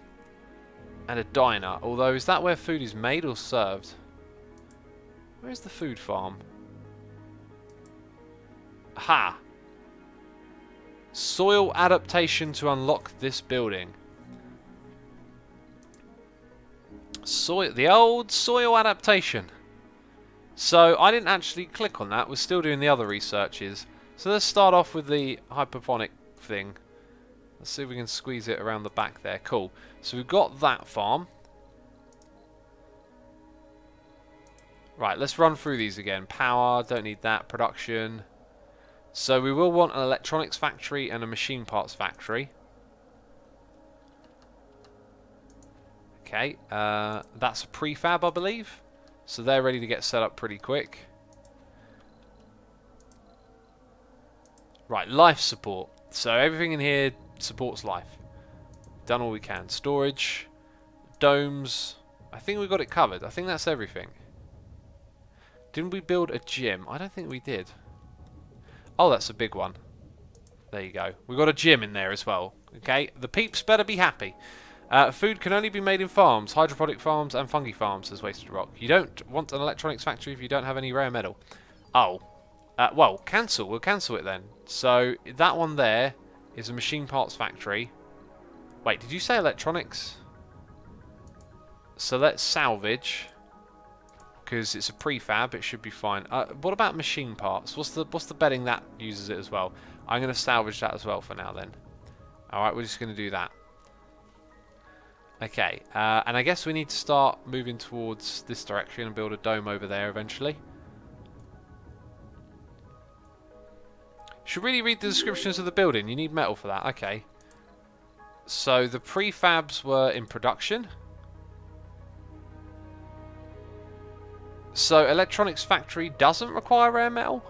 and a diner. Although, is that where food is made or served? Where's the food farm? Aha! Soil adaptation to unlock this building. Soil, the old soil adaptation. So I didn't actually click on that. We're still doing the other researches. So let's start off with the hydroponic thing. Let's see if we can squeeze it around the back there. Cool. So we've got that farm. Right, let's run through these again. Power, don't need that. Production. So we will want an electronics factory and a machine parts factory. Okay, that's a prefab, I believe. So they're ready to get set up pretty quick. Right, life support. So everything in here supports life. Done all we can. Storage, domes. I think we got it covered. I think that's everything. Didn't we build a gym? I don't think we did. Oh, that's a big one. There you go. We got a gym in there as well. Okay, the peeps better be happy. Food can only be made in farms, hydroponic farms and fungi farms, says Wasted Rock. You don't want an electronics factory if you don't have any rare metal. Oh. Well, cancel. We'll cancel it then. So, that one there is a machine parts factory. Wait, did you say electronics? So let's salvage. Because it's a prefab, it should be fine. What about machine parts? What's the bedding that uses it as well? I'm going to salvage that as well for now then. Alright, we're just going to do that. Okay, and I guess we need to start moving towards this direction and build a dome over there eventually. Should really read the descriptions of the building. You need metal for that. Okay. So the prefabs were in production. So electronics factory doesn't require rare metal?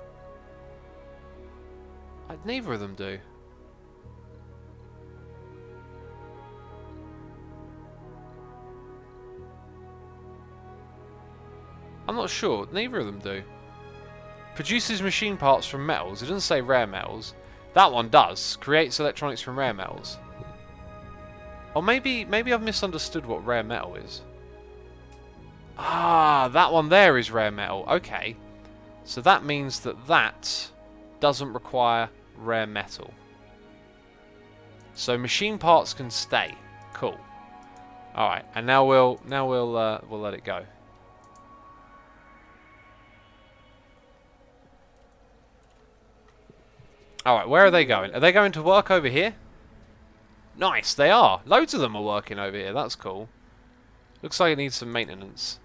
Neither of them do. I'm not sure. Neither of them do. Produces machine parts from metals. It doesn't say rare metals. That one does. Creates electronics from rare metals. Or maybe I've misunderstood what rare metal is. Ah, that one there is rare metal. Okay. So that means that that doesn't require rare metal. So machine parts can stay. Cool. All right, and now we'll let it go. Alright, where are they going? Are they going to work over here? Nice, they are. Loads of them are working over here. That's cool. Looks like it needs some maintenance.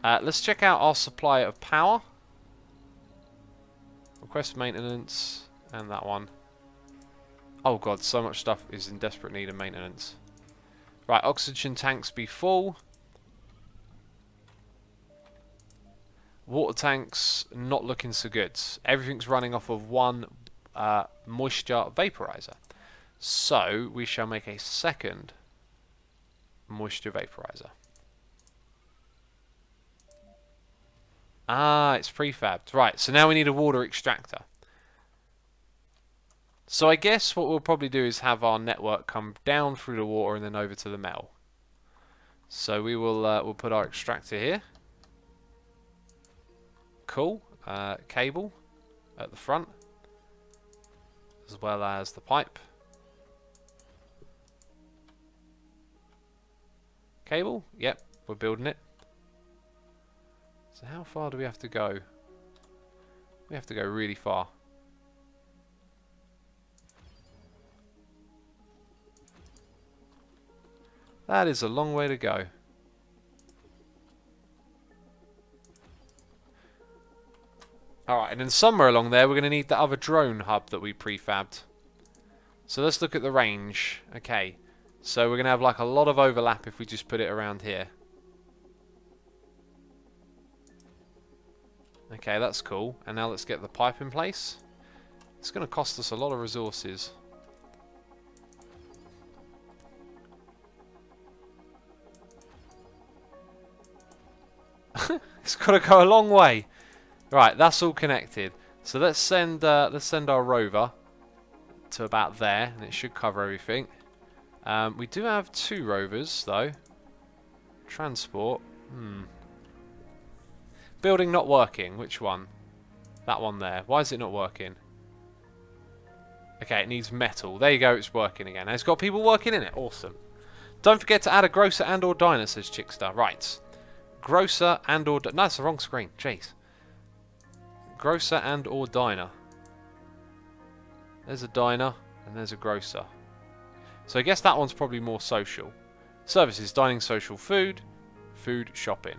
Let's check out our supply of power. Request maintenance. And that one. Oh god, so much stuff is in desperate need of maintenance. Right, oxygen tanks be full. Water tanks not looking so good. Everything's running off of one moisture vaporizer. So we shall make a second moisture vaporizer. Ah, it's prefabbed. Right, so now we need a water extractor. So I guess what we'll probably do is have our network come down through the water and then over to the metal. So we will we'll put our extractor here. Cool. Cable at the front, as well as the pipe. Cable? Yep, we're building it. So how far do we have to go? We have to go really far. That is a long way to go. Alright, and then somewhere along there we're going to need the other drone hub that we prefabbed. So let's look at the range. Okay, so we're going to have like a lot of overlap if we just put it around here. Okay, that's cool. And now let's get the pipe in place. It's going to cost us a lot of resources. It's got to go a long way. Right, that's all connected. So let's send our rover to about there, and it should cover everything. We do have 2 rovers though. Transport. Building not working. Which one? That one there. Why is it not working? Okay, it needs metal. There you go, it's working again. And it's got people working in it. Awesome. Don't forget to add a grocer and or diner, says Chickstar. Right. Grocer and or... No, that's the wrong screen. Jeez. Grocer and or diner. There's a diner and there's a grocer. So I guess that one's probably more social. Services, dining, social, food. Food, shopping.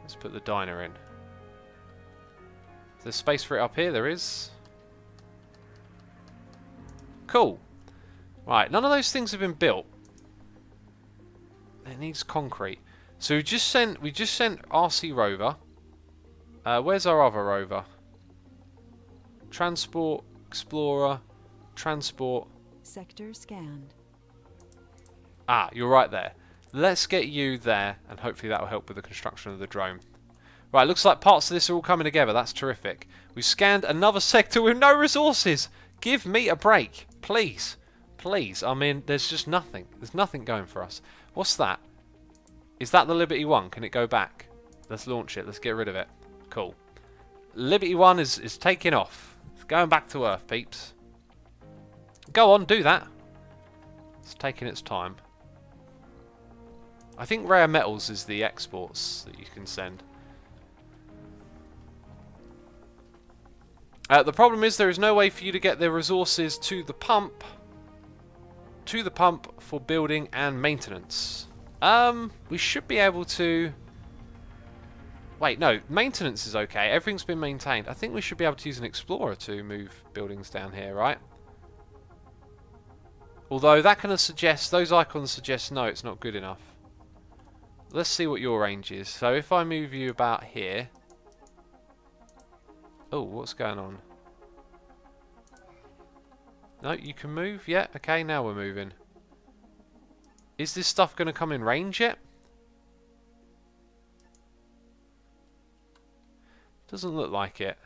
Let's put the diner in. Is there space for it up here? There is. Cool. Right, none of those things have been built. It needs concrete. So we just sent RC rover. Where's our other rover? Transport, explorer, transport. Sector scanned. Ah, you're right there. Let's get you there, and hopefully that will help with the construction of the drone. Right, looks like parts of this are all coming together. That's terrific. We've scanned another sector with no resources. Give me a break, please. Please. I mean, there's just nothing. There's nothing going for us. What's that? Is that the Liberty 1? Can it go back? Let's launch it. Let's get rid of it. Cool. Liberty 1 is taking off. It's going back to Earth, peeps. Go on, do that. It's taking its time. I think rare metals is the exports that you can send. The problem is there is no way for you to get the resources to the pump. For building and maintenance. We should be able to... Wait, no. Maintenance is okay. Everything's been maintained. I think we should be able to use an explorer to move buildings down here, right? Although that kind of suggests... Those icons suggest no, it's not good enough. Let's see what your range is. So if I move you about here... Oh, what's going on? No, you can move? Yeah, okay, now we're moving. Is this stuff going to come in range yet? Doesn't look like it.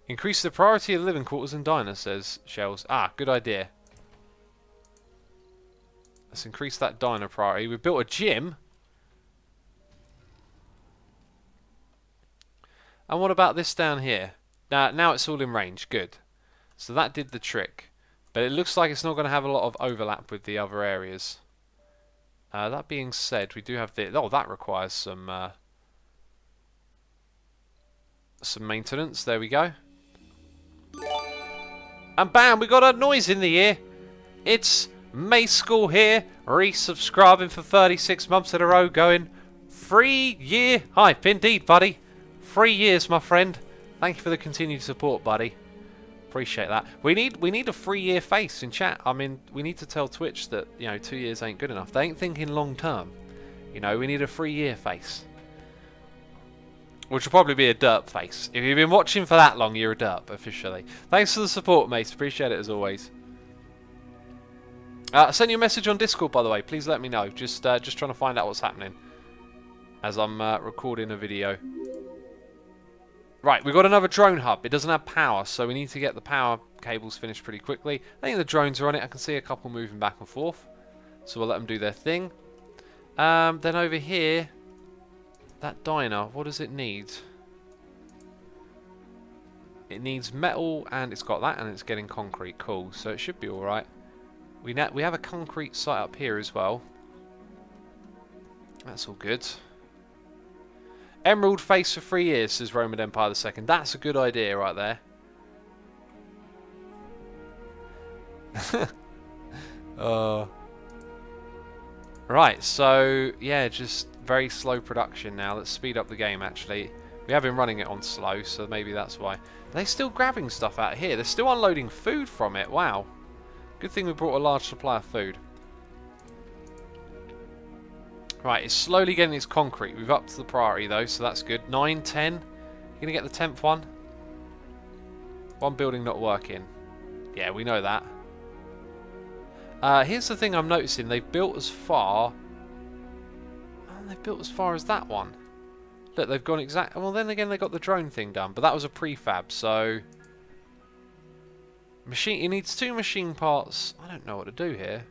Increase the priority of living quarters and diners, says Shells. Ah, good idea. Let's increase that diner priority. We've built a gym. And what about this down here? Now it's all in range. Good. So that did the trick. But it looks like it's not going to have a lot of overlap with the other areas. That being said, we do have the... Oh, that requires some maintenance. There we go. And bam, we got a noise in the ear. It's May School here, resubscribing for 36 months in a row, going 3-year hype. Indeed, buddy. 3 years, my friend. Thank you for the continued support, buddy. Appreciate that. We need a 3-year face in chat. I mean, we need to tell Twitch that, you know, 2 years ain't good enough. They ain't thinking long term. You know, we need a 3-year face. Which will probably be a derp face. If you've been watching for that long, you're a derp, officially. Thanks for the support, mate. Appreciate it as always. I sent you a message on Discord, by the way. Please let me know. Just trying to find out what's happening as I'm recording a video. Right, we've got another drone hub. It doesn't have power, so we need to get the power cables finished pretty quickly. I think the drones are on it. I can see a couple moving back and forth. So we'll let them do their thing. Then over here, that diner, what does it need? It needs metal, and it's got that, and it's getting concrete. Cool, so it should be alright. We have a concrete site up here as well. That's all good. Emerald face for 3 years, says Roman Empire II. That's a good idea right there. Right, so yeah, just very slow production now. Let's speed up the game actually. We have been running it on slow, so maybe that's why. They're still grabbing stuff out here. They're still unloading food from it. Wow. Good thing we brought a large supply of food. Right, it's slowly getting its concrete. We've upped the priority though, so that's good. 9, 10. You gonna get the 10th one? One building not working. Yeah, we know that. Here's the thing I'm noticing. They've built as far... Oh, they've built as far as that one. Look, they've gone exact... Well, then again, they got the drone thing done. But that was a prefab, so... Machine... It needs 2 machine parts. I don't know what to do here.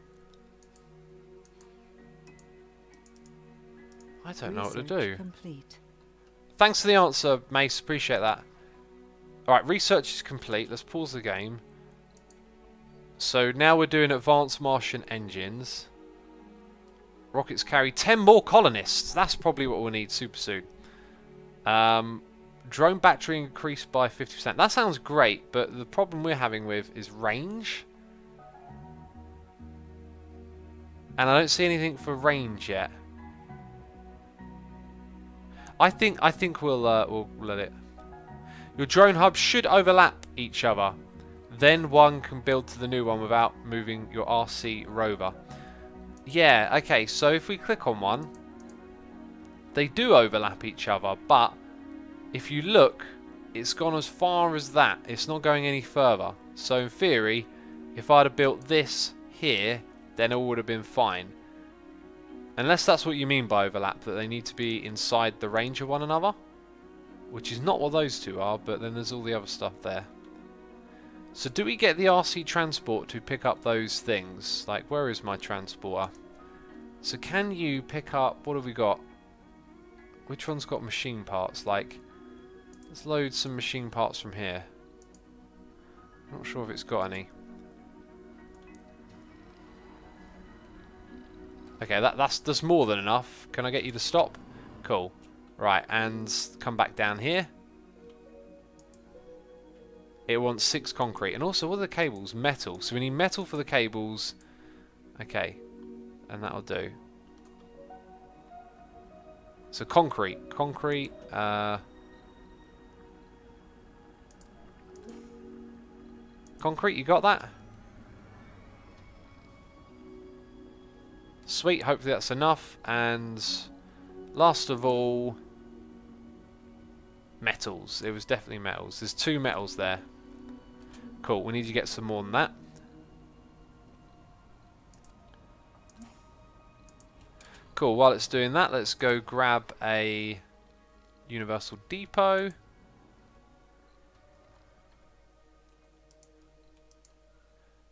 I don't know what to do. Complete. Thanks for the answer, Mace. Appreciate that. Alright, research is complete. Let's pause the game. So now we're doing advanced Martian engines. Rockets carry 10 more colonists. That's probably what we'll need super soon. Drone battery increased by 50%. That sounds great, but the problem we're having with is range. And I don't see anything for range yet. I think we'll let it. Your drone hubs should overlap each other. Then one can build to the new one without moving your RC rover. Yeah, okay, so if we click on one, they do overlap each other, but if you look, it's gone as far as that. It's not going any further. So in theory, if I'd have built this here, then all would have been fine. Unless that's what you mean by overlap, that they need to be inside the range of one another. Which is not what those two are, but then there's all the other stuff there. So do we get the RC transport to pick up those things? Like, where is my transporter? So can you pick up... What have we got? Which one's got machine parts? Like, let's load some machine parts from here. I'm not sure if it's got any. Okay, that's more than enough. Can I get you to stop? Cool. Right, and come back down here. It wants 6 concrete. And also, what are the cables? Metal. So we need metal for the cables. Okay. And that'll do. So concrete. Concrete. Concrete, you got that? Sweet, hopefully that's enough. And last of all, metals. It was definitely metals. There's 2 metals there. Cool, we need to get some more than that. Cool, while it's doing that, let's go grab a universal depot.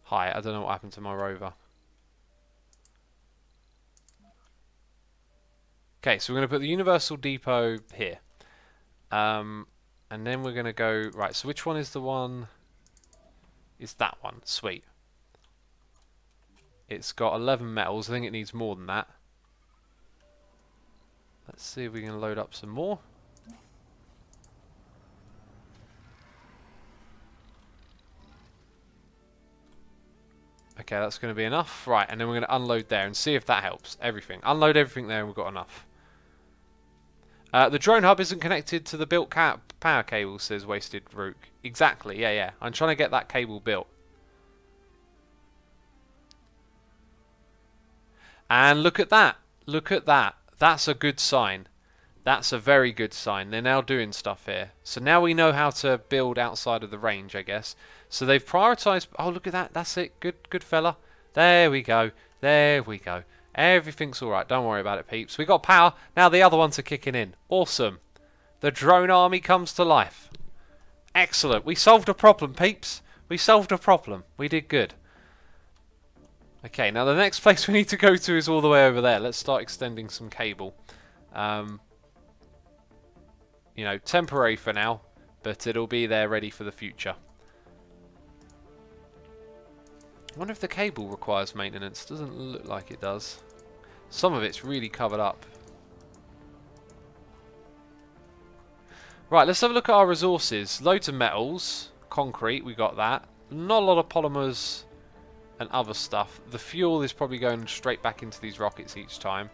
Hi, I don't know what happened to my rover. Okay, so we're going to put the universal depot here. And then we're going to go... Right, so which one is the one... It's that one. Sweet. It's got 11 metals. I think it needs more than that. Let's see if we can load up some more. Okay, that's going to be enough. Right, and then we're going to unload there and see if that helps. Everything. Unload everything there and we've got enough. The drone hub isn't connected to the built power cable, says Wasted Rook. Exactly, yeah. I'm trying to get that cable built. And look at that. Look at that. That's a good sign. That's a very good sign. They're now doing stuff here. So now we know how to build outside of the range, I guess. So they've prioritised... Oh, look at that. That's it. Good fella. There we go. There we go. Everything's alright. Don't worry about it, peeps. We got power. Now the other ones are kicking in. Awesome. The drone army comes to life. Excellent. We solved a problem, peeps. We solved a problem. We did good. Okay, now the next place we need to go to is all the way over there. Let's start extending some cable. You know, temporary for now, but it'll be there ready for the future. I wonder if the cable requires maintenance. Doesn't look like it does. Some of it's really covered up. Right, let's have a look at our resources. Loads of metals, concrete, we got that. Not a lot of polymers and other stuff. The fuel is probably going straight back into these rockets each time.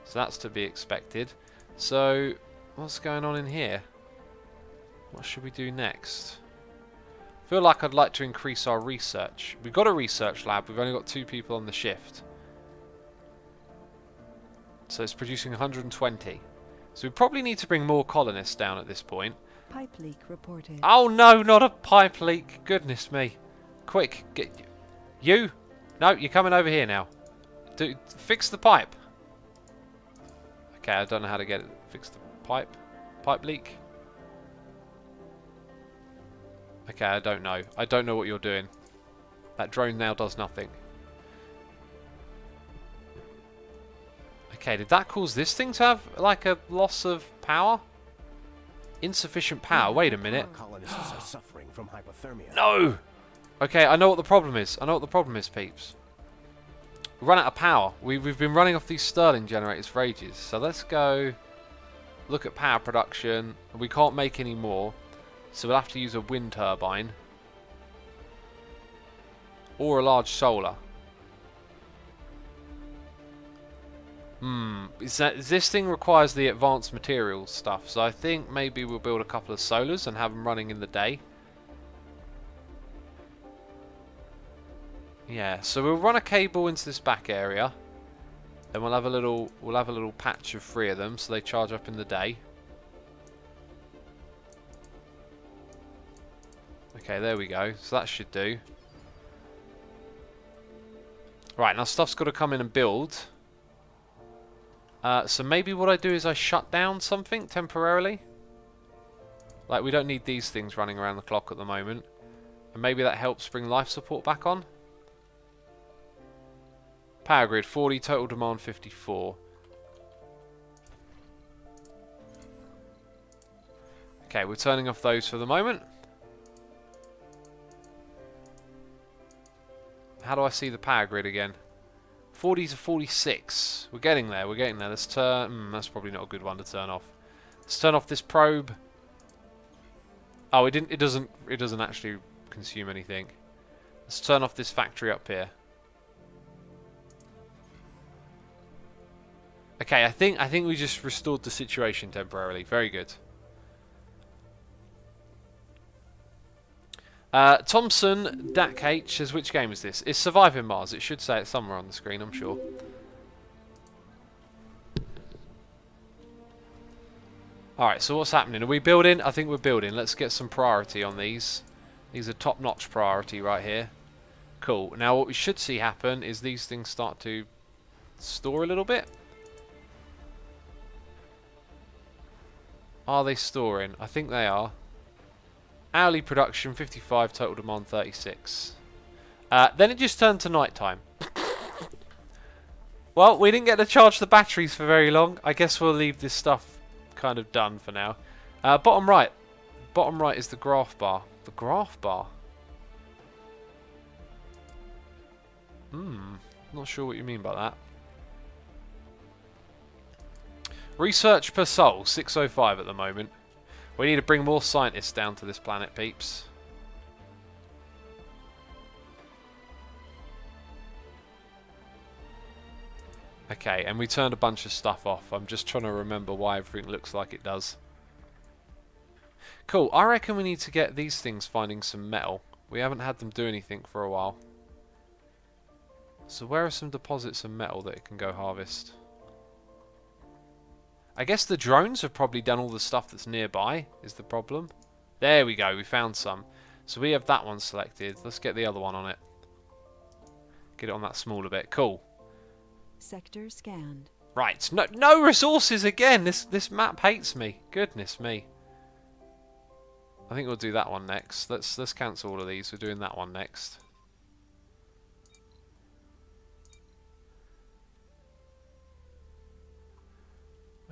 So that's to be expected. So, what's going on in here? What should we do next? I feel like I'd like to increase our research. We've got a research lab. We've only got 2 people on the shift. So it's producing 120. So we probably need to bring more colonists down at this point. Pipe leak reported. Oh no, not a pipe leak. Goodness me. Quick, get you. No, you're coming over here now. Fix the pipe. Okay, I don't know how to get it. Fix the pipe. Pipe leak. Okay, I don't know. I don't know what you're doing. That drone now does nothing. Okay, did that cause this thing to have like a loss of power? Insufficient power. Wait a minute. Colonists are suffering from hypothermia. No! Okay, I know what the problem is. I know what the problem is, peeps. We run out of power. We've been running off these Stirling generators for ages. So let's go look at power production. We can't make any more. So we'll have to use a wind turbine. Or a large solar. This thing requires the advanced materials stuff. So I think maybe we'll build a couple of solars and have them running in the day. Yeah, so we'll run a cable into this back area. Then we'll have a little patch of 3 of them so they charge up in the day. Okay, there we go. So that should do. Right, now stuff's got to come in and build. So maybe what I do is I shut down something temporarily. Like, we don't need these things running around the clock at the moment. And maybe that helps bring life support back on. Power grid 40, total demand 54. Okay, we're turning off those for the moment. How do I see the power grid again? 40 to 46. We're getting there. We're getting there. Let's turn. That's probably not a good one to turn off. Let's turn off this probe. Oh, it didn't. It doesn't actually consume anything. Let's turn off this factory up here. Okay, I think we just restored the situation temporarily. Very good. Thompson Dak H says, which game is this? It's Surviving Mars. It should say it somewhere on the screen, I'm sure. Alright, so what's happening? Are we building? I think we're building. Let's get some priority on these. These are top-notch priority right here. Cool. Now what we should see happen is these things start to store a little bit. Are they storing? I think they are. Hourly production 55, total demand 36. Then it just turned to night time. Well, we didn't get to charge the batteries for very long. I guess we'll leave this stuff kind of done for now. Bottom right. Bottom right is the graph bar. The graph bar? Not sure what you mean by that. Research per soul, 605 at the moment. We need to bring more scientists down to this planet, peeps. Okay, and we turned a bunch of stuff off. I'm just trying to remember why everything looks like it does. Cool, I reckon we need to get these things finding some metal. We haven't had them do anything for a while. So where are some deposits of metal that it can go harvest? I guess the drones have probably done all the stuff that's nearby, is the problem. There we go, we found some. So we have that one selected. Let's get the other one on it. Get it on that smaller bit. Cool. Sector scanned. Right, no resources again. This map hates me. Goodness me. I think we'll do that one next. Let's cancel all of these. We're doing that one next.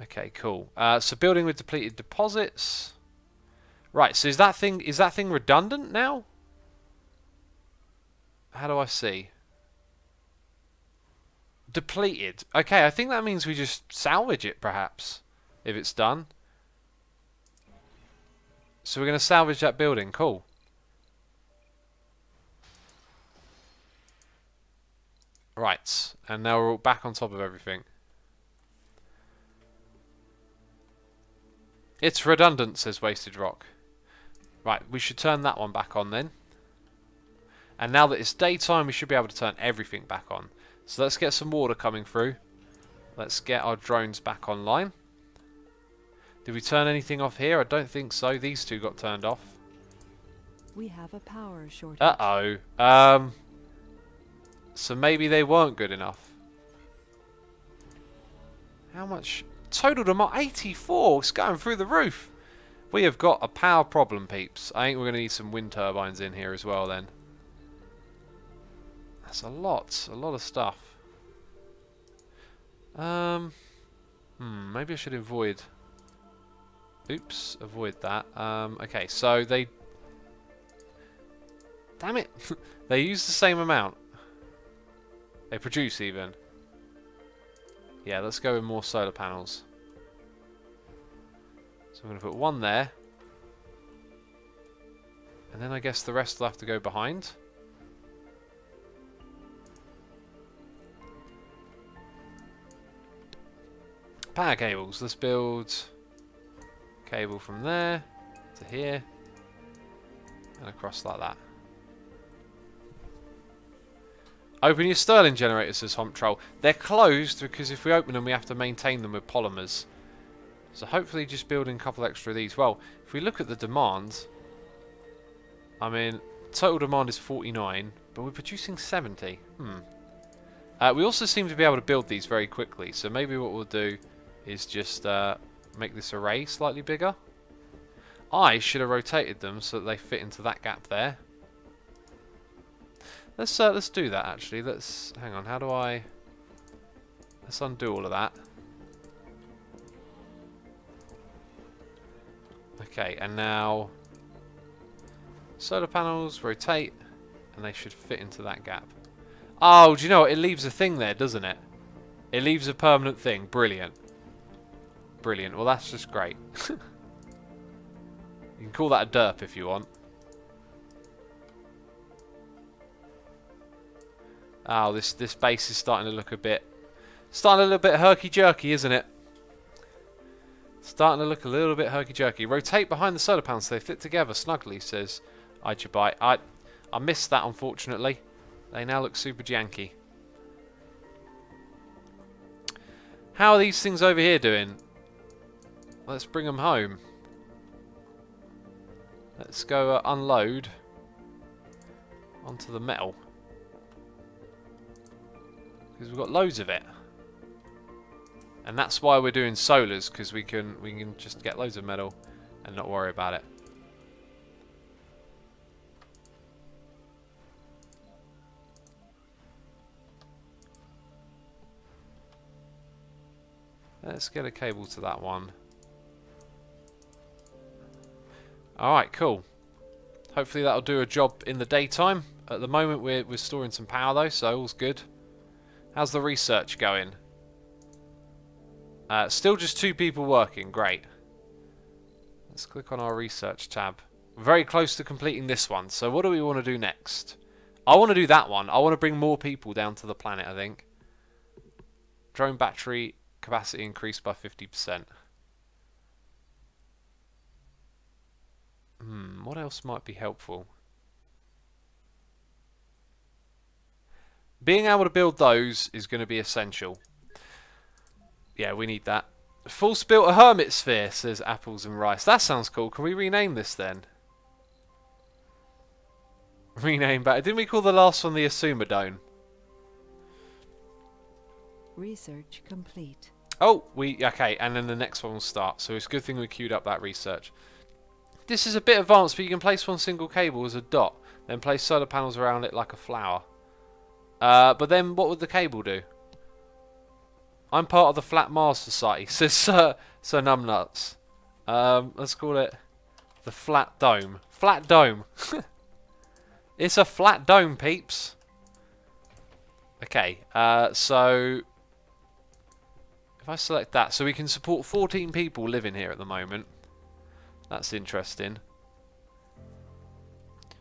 Okay, cool. So building with depleted deposits. Right, so is that thing redundant now? How do I see? Depleted. Okay, I think that means we just salvage it, perhaps, if it's done. So we're going to salvage that building. Cool. Right, and now we're all back on top of everything. It's redundant, says Wasted Rock. Right, we should turn that one back on then. And now that it's daytime, we should be able to turn everything back on. So let's get some water coming through. Let's get our drones back online. Did we turn anything off here? I don't think so. These two got turned off. We have a power shortage. Uh-oh. So maybe they weren't good enough. How much? Total demand 84. It's going through the roof. We have got a power problem, peeps. I think we're going to need some wind turbines in here as well then. That's a lot of stuff. Maybe I should avoid. Oops, avoid that. Okay, so they. Damn it! They use the same amount. They produce even. Yeah, let's go with more solar panels. So I'm going to put one there. And then I guess the rest will have to go behind. Power cables. Let's build cable from there to here and across like that. Open your Stirling generators, says Hump Troll. They're closed because if we open them we have to maintain them with polymers. So hopefully just building a couple extra of these. Well, if we look at the demand, I mean, total demand is 49, but we're producing 70. We also seem to be able to build these very quickly, so maybe what we'll do is just make this array slightly bigger. I should have rotated them so that they fit into that gap there. Let's do that actually. Let's hang on. How do I? Let's undo all of that. Okay, and now solar panels rotate, and they should fit into that gap. Oh, do you know what? It leaves a thing there, doesn't it? It leaves a permanent thing. Brilliant. Brilliant. Well, that's just great. You can call that a derp if you want. Oh, this base is starting to look a little bit herky-jerky, isn't it? Starting to look a little bit herky-jerky. Rotate behind the solar panels so they fit together snugly, says Ichibai. I missed that, unfortunately. They now look super janky. How are these things over here doing? Let's bring them home. Let's go unload onto the metal. Because we've got loads of it. And that's why we're doing solars, because we can just get loads of metal and not worry about it. Let's get a cable to that one. Alright, cool. Hopefully that'll do a job in the daytime. At the moment we're storing some power though, so all's good. How's the research going? Still just 2 people working, great. Let's click on our research tab. We're very close to completing this one, so what do we want to do next? I want to do that one. I want to bring more people down to the planet, I think. Drone battery capacity increased by 50%. What else might be helpful? Being able to build those is going to be essential. Yeah, we need that. False built a hermit sphere, says Apples and Rice. That sounds cool. Can we rename this then? Rename back. Didn't we call the last one the Asuma Dome? Research complete. Oh, okay, and then the next one will start. So it's a good thing we queued up that research. This is a bit advanced, but you can place one single cable as a dot, then place solar panels around it like a flower. But then what would the cable do? I'm part of the Flat Mars Society, says Sir Numbnuts. Let's call it the Flat Dome. Flat Dome. It's a flat dome, peeps. Okay, so if I select that, so we can support 14 people living here at the moment. That's interesting.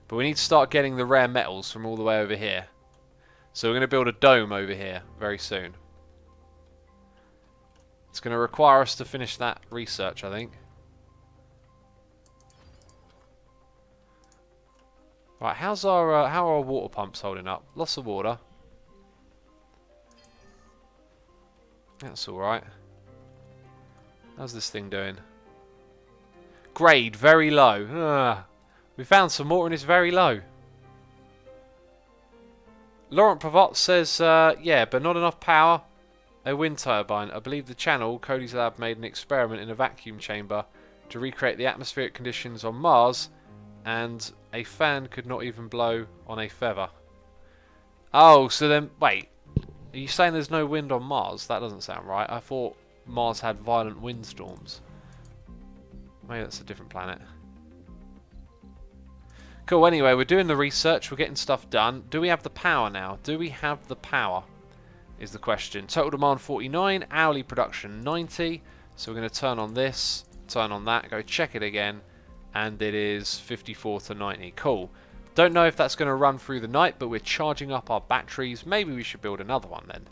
But we need to start getting the rare metals from all the way over here. So we're going to build a dome over here very soon. It's going to require us to finish that research, I think. Right, how are our water pumps holding up? Lots of water. That's alright. How's this thing doing? Grade, very low. We found some water and it's very low. Laurent Pravot says, yeah, but not enough power. A wind turbine. I believe the channel, Cody's lab, made an experiment in a vacuum chamber to recreate the atmospheric conditions on Mars, and a fan could not even blow on a feather. Oh, so then, wait. Are you saying there's no wind on Mars? That doesn't sound right. I thought Mars had violent windstorms. Maybe that's a different planet. Cool, anyway, we're doing the research. We're getting stuff done. Do we have the power now? Do we have the power? Is the question. Total demand 49. Hourly production 90. So we're going to turn on this. Turn on that. Go check it again. And it is 54 to 90. Cool. Don't know if that's going to run through the night, but we're charging up our batteries. Maybe we should build another one then.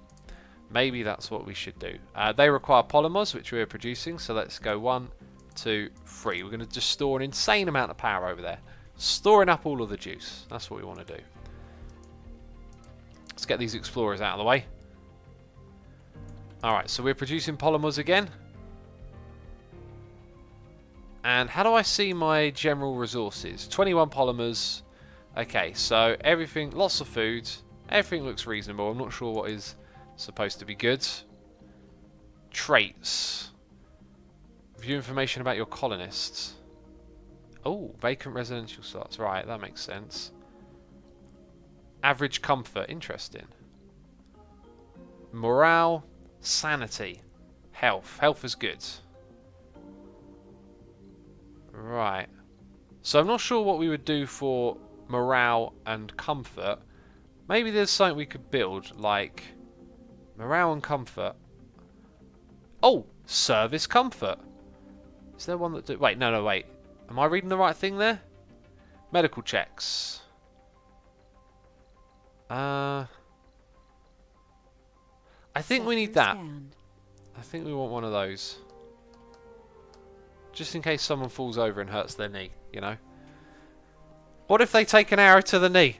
Maybe that's what we should do. They require polymers, which we're producing. So let's go 1, 2, 3. We're going to just store an insane amount of power over there. Storing up all of the juice. That's what we want to do. Let's get these explorers out of the way. Alright, so we're producing polymers again. And how do I see my general resources? 21 polymers. Okay, so everything, lots of food. Everything looks reasonable. I'm not sure what is supposed to be good. Traits. View information about your colonists. Oh, vacant residential slots. Right, that makes sense. Average comfort. Interesting. Morale. Sanity. Health. Health is good. Right. So I'm not sure what we would do for morale and comfort. Maybe there's something we could build, like morale and comfort. Oh! Service comfort. Is there one that do... Wait, no, wait. Am I reading the right thing there? Medical checks. I think we need that. I think we want one of those. Just in case someone falls over and hurts their knee, you know. What if they take an arrow to the knee?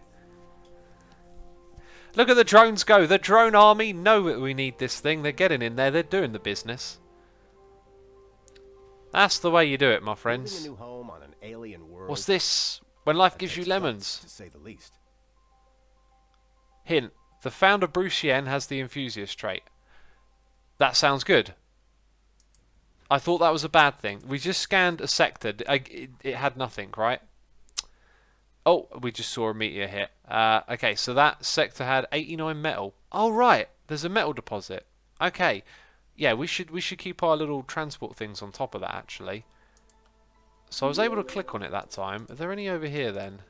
Look at the drones go. The drone army know that we need this thing. They're getting in there. They're doing the business. That's the way you do it, my friends. A new home on an alien world. What's this? When life gives you lemons. To say the least. Hint. The founder Bruce Yen has the enthusiast trait. That sounds good. I thought that was a bad thing. We just scanned a sector. It had nothing, right? Oh, we just saw a meteor hit. Okay, so that sector had 89 metal. Oh, right. There's a metal deposit. Okay. Yeah, we should keep our little transport things on top of that, actually. So I was able to click on it that time. Are there any over here, then?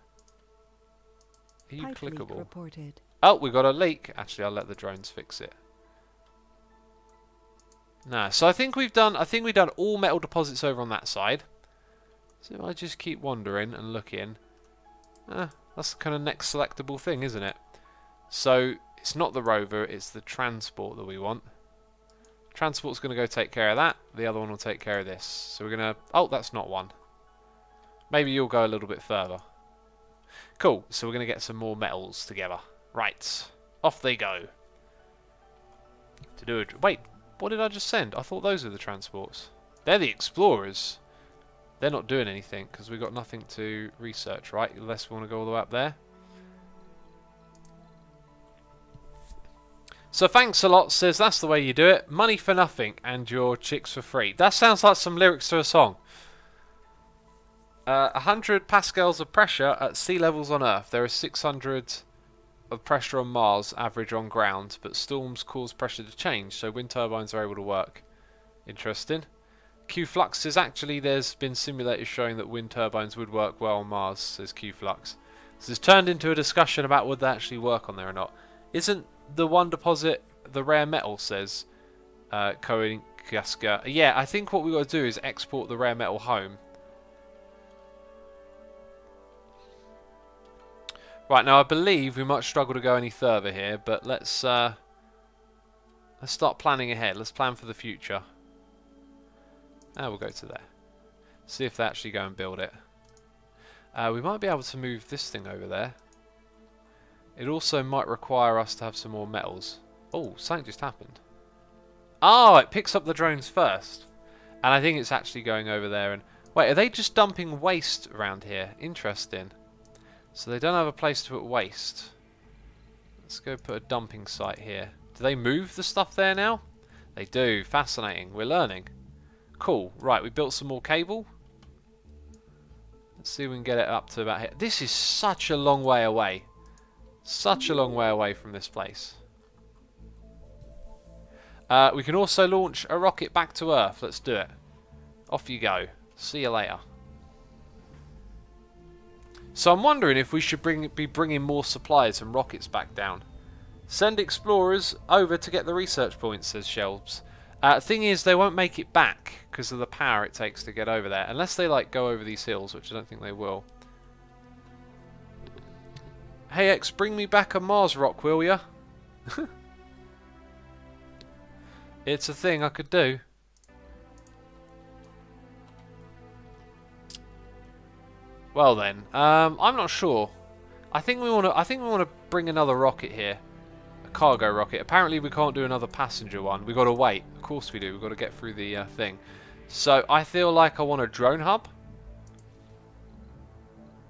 Are you Pipe leak clickable? reported. Oh, we got a leak. Actually, I'll let the drones fix it. No, so I think we've done all metal deposits over on that side. So if I just keep wandering and looking, that's the kind of next selectable thing, isn't it? So it's not the rover, it's the transport that we want. Transport's going to go take care of that. The other one will take care of this. So we're going to... Oh, that's not one. Maybe you'll go a little bit further. Cool. So we're going to get some more metals together. Right. Off they go. To do it. Wait. What did I just send? I thought those were the transports. They're the explorers. They're not doing anything because we've got nothing to research, right? Unless we want to go all the way up there. So thanks a lot says that's the way you do it. Money for nothing and your chicks for free. That sounds like some lyrics to a song. 100 pascals of pressure at sea levels on Earth. There is 600 of pressure on Mars, average on ground, but storms cause pressure to change, so wind turbines are able to work. Interesting. Q-Flux says actually there's been simulators showing that wind turbines would work well on Mars, says Q-Flux. So it's turned into a discussion about would they actually work on there or not. Isn't the one deposit the rare metal, says Cohen Kaska. Yeah, I think what we've got to do is export the rare metal home. Right, now I believe we might struggle to go any further here, but let's start planning ahead. Let's plan for the future. Now we'll go to there. See if they actually go and build it. We might be able to move this thing over there. It also might require us to have some more metals. Oh, something just happened. Oh, it picks up the drones first. And I think it's actually going over there. And wait, are they just dumping waste around here? Interesting. So they don't have a place to put waste. Let's go put a dumping site here. Do they move the stuff there now? They do. Fascinating. We're learning. Cool. Right, we built some more cable. Let's see if we can get it up to about here. This is such a long way away. Such a long way away from this place. We can also launch a rocket back to Earth. Let's do it. Off you go. See you later. So I'm wondering if we should be bringing more supplies and rockets back down. Send explorers over to get the research points, says Shelves. Thing is, they won't make it back because of the power it takes to get over there. Unless they like go over these hills, which I don't think they will. Hey X, bring me back a Mars rock, will ya? It's a thing I could do. Well then, I'm not sure. I think we want to bring another rocket here, a cargo rocket. Apparently we can't do another passenger one. We got to wait. Of course we do. We've got to get through the thing. So I feel like I want a drone hub.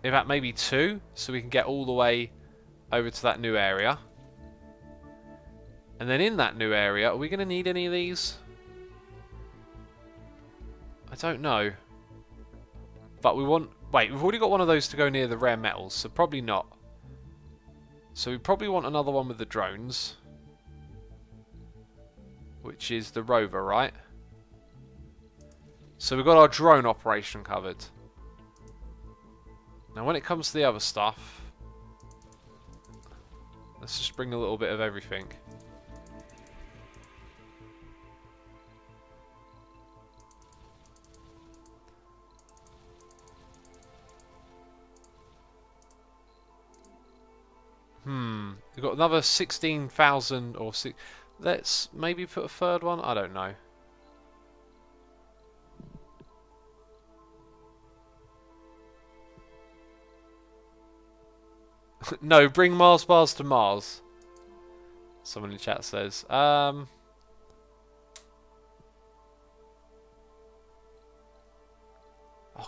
In fact, maybe 2, so we can get all the way over to that new area. And then in that new area, are we going to need any of these? I don't know. But we want... Wait, we've already got one of those to go near the rare metals, so probably not. So we probably want another one with the drones. Which is the rover, right? So we've got our drone operation covered. Now when it comes to the other stuff... Let's just bring a little bit of everything. We've got another 16,000 or 6. Let's maybe put a third one. I don't know. No, bring Mars bars to Mars. Someone in chat says. Oh,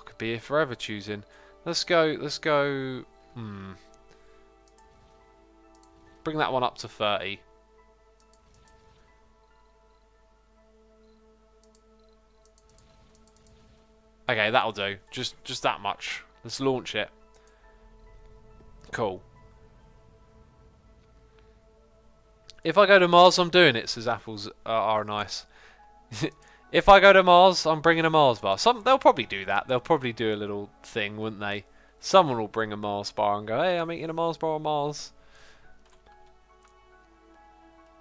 could be here forever choosing. Let's go. Bring that one up to 30. Okay, that'll do. Just that much. Let's launch it. Cool. If I go to Mars, I'm doing it, says Apples are nice. If I go to Mars, I'm bringing a Mars bar. They'll probably do that. They'll probably do a little thing, wouldn't they? Someone will bring a Mars bar and go, hey, I'm eating a Mars bar on Mars.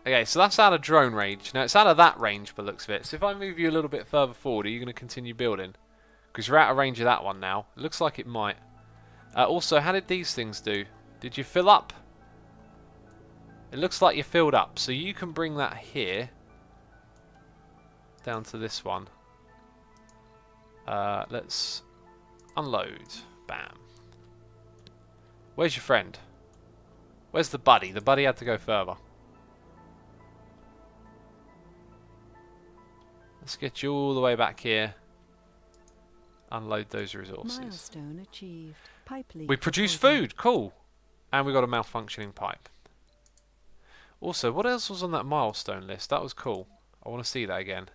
Okay, so that's out of drone range. Now, it's out of that range by the looks of it. So if I move you a little bit further forward, are you going to continue building? Because you're out of range of that one now. It looks like it might. Also, how did these things do? Did you fill up? It looks like you filled up. So you can bring that here. Down to this one. Let's unload. Bam. Where's your friend? Where's the buddy? The buddy had to go further. Let's get you all the way back here. Unload those resources. Milestone achieved. Pipe leak We produce reporting. food. Cool. And we got a malfunctioning pipe. Also, what else was on that milestone list? That was cool. I want to see that again.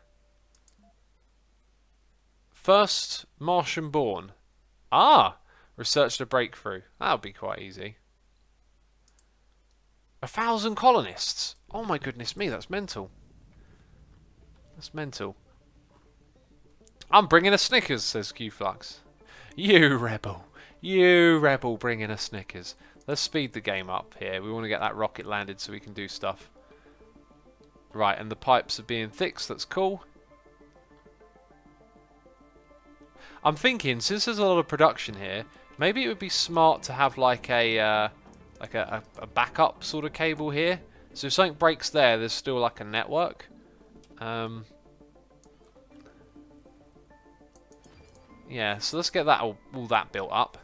First Martian born. Ah! Researched a breakthrough. That would be quite easy. 1,000 colonists. Oh my goodness me, that's mental. That's mental. I'm bringing a Snickers, says Q-Flux. You rebel. You rebel bringing a Snickers. Let's speed the game up here. We want to get that rocket landed so we can do stuff. Right, and the pipes are being fixed. That's cool. I'm thinking, since there's a lot of production here, maybe it would be smart to have like a backup sort of cable here. So if something breaks there, there's still like a network. Yeah, so let's get that all that built up.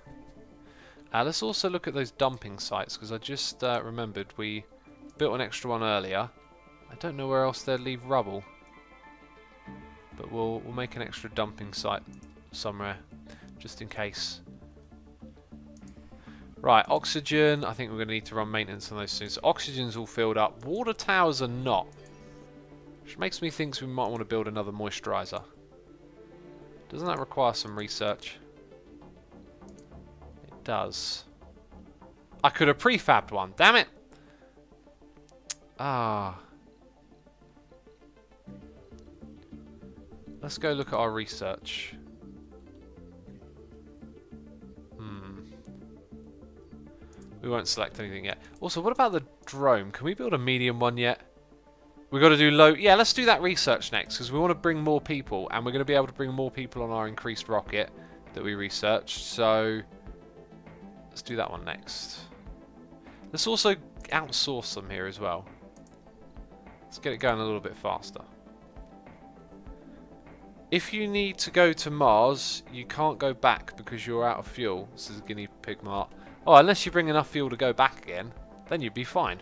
Let's also look at those dumping sites, because I just remembered we built an extra one earlier. I don't know where else they'd leave rubble. But we'll make an extra dumping site somewhere, just in case. Right, oxygen. I think we're going to need to run maintenance on those soon. So oxygen's all filled up. Water towers are not. Which makes me think we might want to build another moisturizer. Doesn't that require some research? It does. I could have prefabbed one. Damn it! Ah. Let's go look at our research. We won't select anything yet. Also, what about the drone? Can we build a medium one yet? We've got to do low... Yeah, let's do that research next, because we want to bring more people, and we're going to be able to bring more people on our increased rocket that we researched. So, let's do that one next. Let's also outsource them here as well. Let's get it going a little bit faster. If you need to go to Mars, you can't go back because you're out of fuel. This is a guinea pig mart. Oh, unless you bring enough fuel to go back again, then you'd be fine.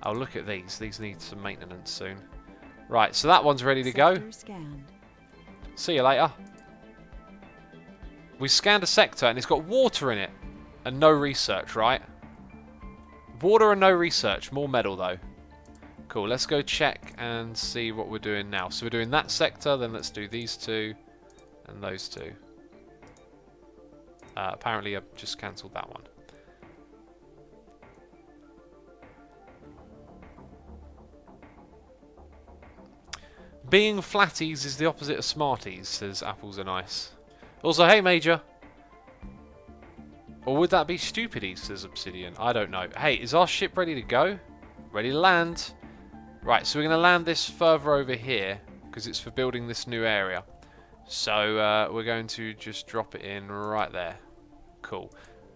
Oh, look at these. These need some maintenance soon. Right, so that one's ready to go. Scanned. See you later. We scanned a sector and it's got water in it. And no research, right? Water and no research. More metal, though. Cool, let's go check and see what we're doing now. So we're doing that sector, then let's do these two and those two. Apparently I've just cancelled that one. Being flatties is the opposite of smarties, says Apples and Ice. Also, hey Major. Or would that be stupidies, says Obsidian. I don't know. Hey, is our ship ready to go? Ready to land? Right, so we're going to land this further over here, because it's for building this new area. So we're going to just drop it in right there. Cool.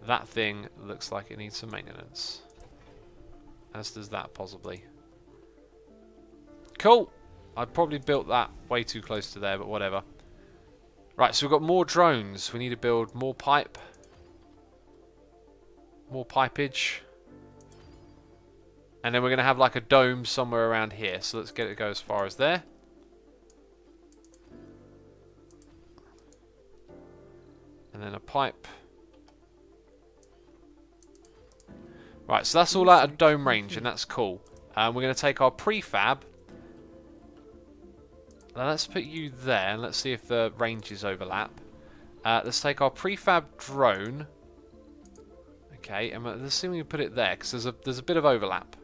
That thing looks like it needs some maintenance. As does that, possibly. Cool. I probably built that way too close to there, but whatever. Right, so we've got more drones. We need to build more pipe. More pipage. And then we're going to have like a dome somewhere around here. So let's get it go as far as there. And then a pipe. Right, so that's all out of dome range, and that's cool. We're going to take our prefab. Now let's put you there, and let's see if the ranges overlap. Let's take our prefab drone. Okay, and let's see if we can put it there, because there's a bit of overlap.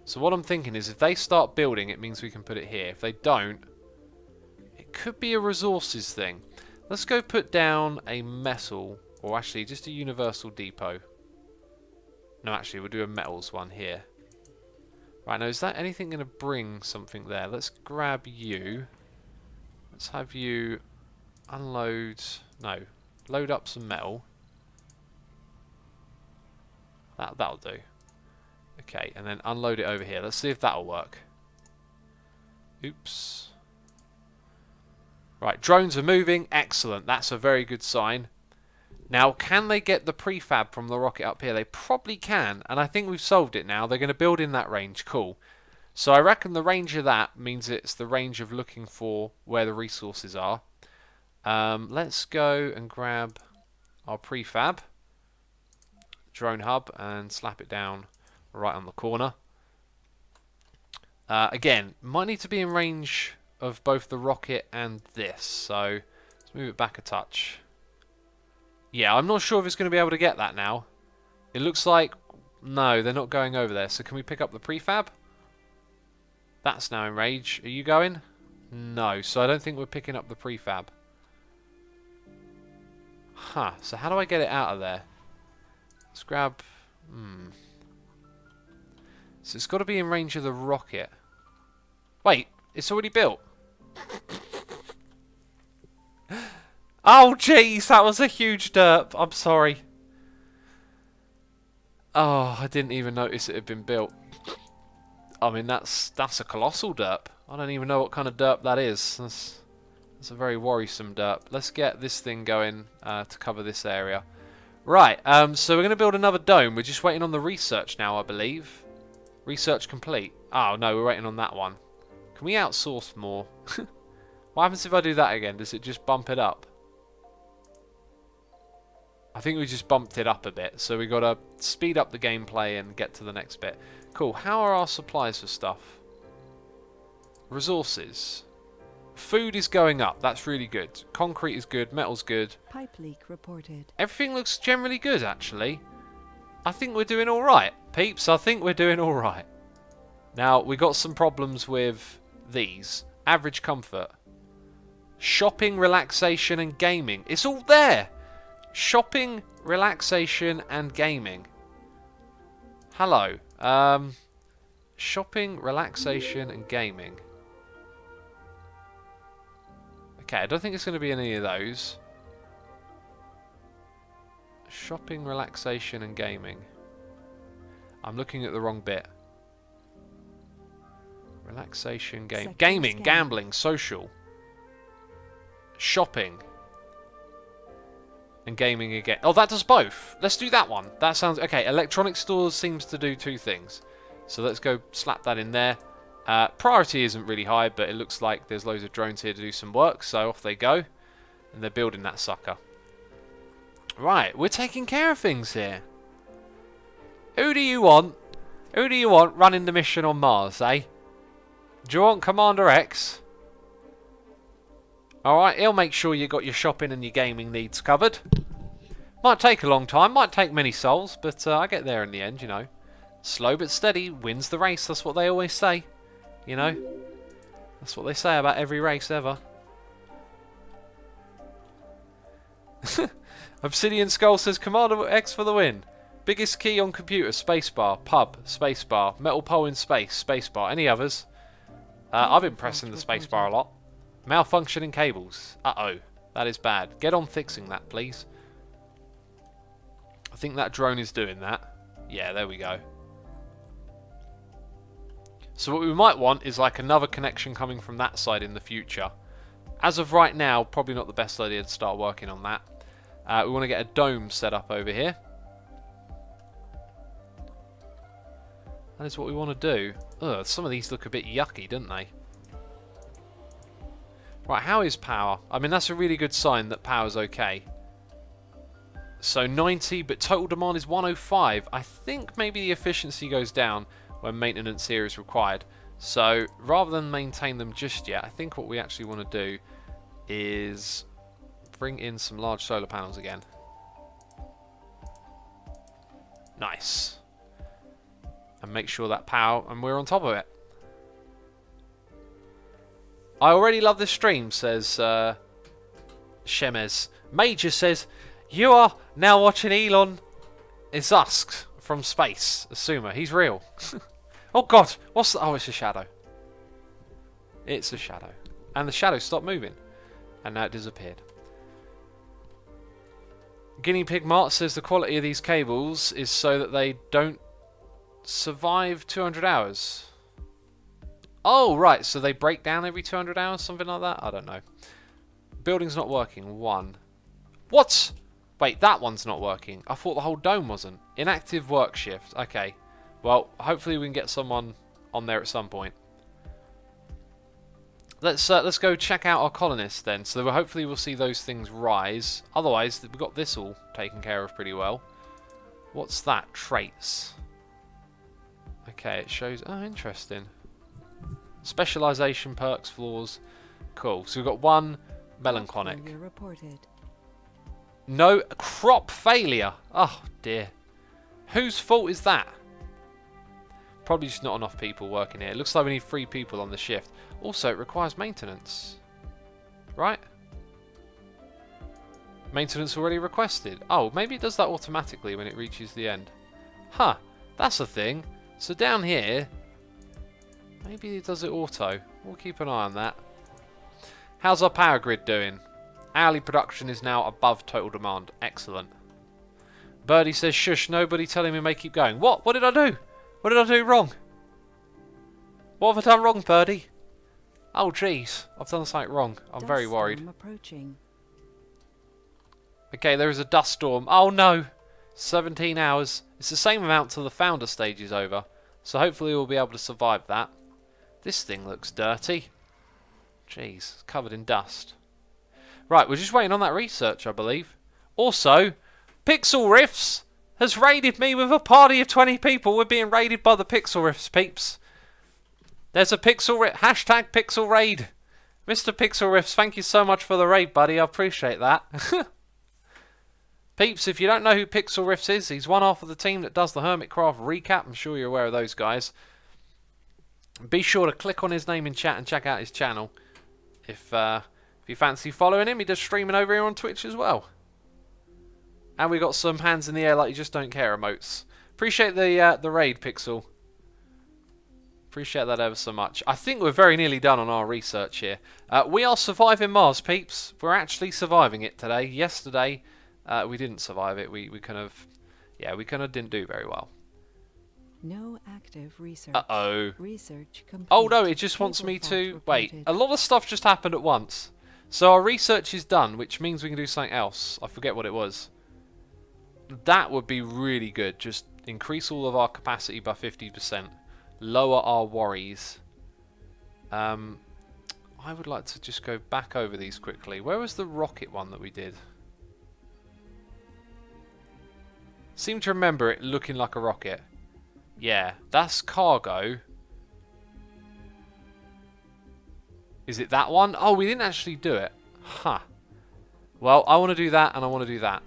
So what I'm thinking is, if they start building, it means we can put it here. If they don't, it could be a resources thing. Let's go put down a metal, or actually just a universal depot. No, actually, we'll do a metals one here. Right, now is that anything going to bring something there? Let's grab you. Let's have you unload... No, load up some metal. That'll do. Okay, and then unload it over here. Let's see if that'll work. Oops. Right, drones are moving. Excellent. That's a very good sign. Now, can they get the prefab from the rocket up here? They probably can, and I think we've solved it now. They're going to build in that range. Cool. So I reckon the range of that means it's the range of looking for where the resources are. Let's go and grab our prefab drone hub and slap it down right on the corner. Again, might need to be in range of both the rocket and this, so let's move it back a touch. Yeah, I'm not sure if it's going to be able to get that now. It looks like... No, they're not going over there. So can we pick up the prefab? That's now in range. Are you going? No, so I don't think we're picking up the prefab. Huh, so how do I get it out of there? Let's grab... So it's got to be in range of the rocket. Wait, it's already built. Oh, jeez, that was a huge derp. I'm sorry. Oh, I didn't even notice it had been built. I mean, that's a colossal derp. I don't even know what kind of derp that is. That's a very worrisome derp. Let's get this thing going to cover this area. Right, so we're going to build another dome. We're just waiting on the research now, I believe. Research complete. Oh, no, we're waiting on that one. Can we outsource more? What happens if I do that again? Does it just bump it up? I think we just bumped it up a bit. So we got to speed up the gameplay and get to the next bit. Cool. How are our supplies for stuff? Resources. Food is going up. That's really good. Concrete is good. Metal's good. Pipe leak reported. Everything looks generally good, actually. I think we're doing all right. Peeps, I think we're doing all right. Now, we got some problems with these. Average comfort. Shopping, relaxation, and gaming. It's all there. Shopping, relaxation, and gaming. Hello. Shopping, relaxation, and gaming. Okay, I don't think it's going to be any of those. Shopping, relaxation, and gaming. I'm looking at the wrong bit. Relaxation, gaming, gambling, social. Shopping. And gaming again. Oh, that does both. Let's do that one. That sounds... Okay, electronic stores seems to do two things. So let's go slap that in there. Priority isn't really high, but it looks like there's loads of drones here to do some work. So off they go. And they're building that sucker. Right, we're taking care of things here. Who do you want? Who do you want running the mission on Mars, eh? Do you want Commander X? Alright, he'll make sure you got your shopping and your gaming needs covered. Might take a long time, might take many souls, but I get there in the end, you know. Slow but steady wins the race, that's what they always say. You know? That's what they say about every race ever. Obsidian Skull says Commander X for the win. Biggest key on computer, spacebar. Pub, spacebar. Metal pole in space, spacebar. Any others? I've been pressing the spacebar a lot. Malfunctioning cables. Uh-oh. That is bad. Get on fixing that, please. I think that drone is doing that. Yeah, there we go. So what we might want is like another connection coming from that side in the future. As of right now, probably not the best idea to start working on that. We want to get a dome set up over here. That is what we want to do. Ugh, some of these look a bit yucky, don't they? Right, how is power? I mean, that's a really good sign that power's okay. So 90, but total demand is 105. I think maybe the efficiency goes down when maintenance here is required. So rather than maintain them just yet, I think what we actually want to do is bring in some large solar panels again. Nice. And make sure that power, and we're on top of it. I already love this stream, says Shemez. Major says, you are now watching Elon Musk from space. Assumer, he's real. Oh god, what's the... Oh, it's a shadow. It's a shadow. And the shadow stopped moving. And now it disappeared. Guinea Pig Mart says the quality of these cables is so that they don't survive 200 hours. Oh, right, so they break down every 200 hours, something like that? I don't know. Building's not working. 1. What? Wait, that one's not working. I thought the whole dome wasn't. Inactive work shift. Okay. Well, hopefully we can get someone on there at some point. Let's go check out our colonists then. So hopefully we'll see those things rise. Otherwise, we've got this all taken care of pretty well. What's that? Traits. Okay, it shows... Oh, interesting. Specialization, perks, flaws. Cool. So we've got 1 melancholic. No crop failure. Oh, dear. Whose fault is that? Probably just not enough people working here. It looks like we need 3 people on the shift. Also, it requires maintenance. Right? Maintenance already requested. Oh, maybe it does that automatically when it reaches the end. Huh. That's a thing. So down here, maybe it does it auto. We'll keep an eye on that. How's our power grid doing? Hourly production is now above total demand. Excellent. Birdie says, shush, nobody telling me may keep going. What? What did I do? What did I do wrong? What have I done wrong, Birdie? Oh, jeez. I've done something wrong. I'm very worried. Okay, there is a dust storm. Oh, no. 17 hours. It's the same amount till the founder stage is over. So hopefully we'll be able to survive that. This thing looks dirty. Jeez, it's covered in dust. Right, we're just waiting on that research, I believe. Also, Pixel Riffs has raided me with a party of 20 people. We're being raided by the Pixel Riffs, peeps. There's a hashtag Pixel Raid. Mr. Pixel Riffs, thank you so much for the raid, buddy. I appreciate that. Peeps, if you don't know who Pixel Riffs is, he's one half of the team that does the Hermitcraft recap. I'm sure you're aware of those guys. Be sure to click on his name in chat and check out his channel. If you fancy following him, he does streaming over here on Twitch as well. And we got some hands in the air like you just don't care emotes. Appreciate the raid, Pixel. Appreciate that ever so much. I think we're very nearly done on our research here. We are surviving Mars, peeps. We're actually surviving it today. Yesterday, we didn't survive it. We kind of didn't do very well. No active research. Uh-oh. Research complete. Oh no, it just wants me to... Wait, a lot of stuff just happened at once. So our research is done, which means we can do something else. I forget what it was. That would be really good. Just increase all of our capacity by 50%. Lower our worries. I would like to just go back over these quickly. Where was the rocket one that we did? Seem to remember it looking like a rocket. Yeah, that's cargo. Is it that one? Oh, we didn't actually do it. Huh. Well, I want to do that and I want to do that.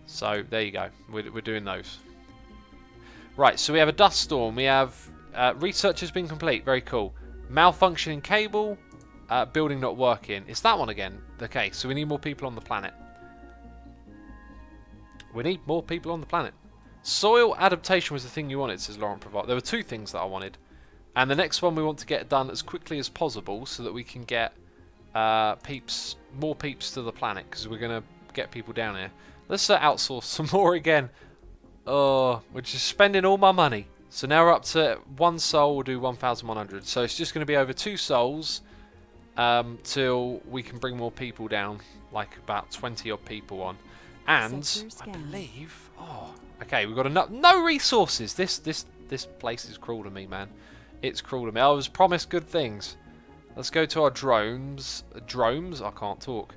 So, there you go. We're doing those. Right, so we have a dust storm. We have research has been complete. Very cool. Malfunctioning cable. Building not working. It's that one again. Okay, so we need more people on the planet. We need more people on the planet. Soil adaptation was the thing you wanted, says Lauren Provide. There were two things that I wanted. And the next one we want to get done as quickly as possible so that we can get more peeps to the planet, because we're going to get people down here. Let's outsource some more again. Oh, we're just spending all my money. So now we're up to 1 soul, we'll do 1,100. So it's just going to be over 2 souls till we can bring more people down, like about 20 odd people on. And I believe... Oh, okay, we've got enough... No resources! This place is cruel to me, man. It's cruel to me. I was promised good things. Let's go to our drones. Drones? I can't talk.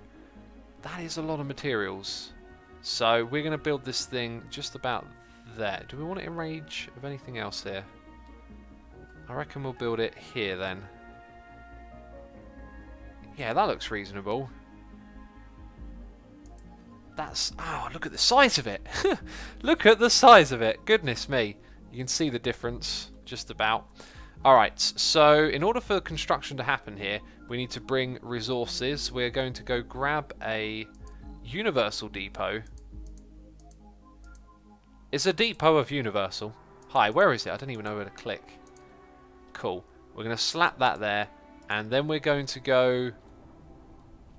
That is a lot of materials. So we're going to build this thing just about there. Do we want it in range of anything else here? I reckon we'll build it here then. Yeah, that looks reasonable. That's... Oh, look at the size of it. Look at the size of it. Goodness me. You can see the difference just about. Alright, so in order for construction to happen here, we need to bring resources. We're going to go grab a Universal Depot. It's a depot of Universal. Hi, where is it? I don't even know where to click. Cool. We're going to slap that there, and then we're going to go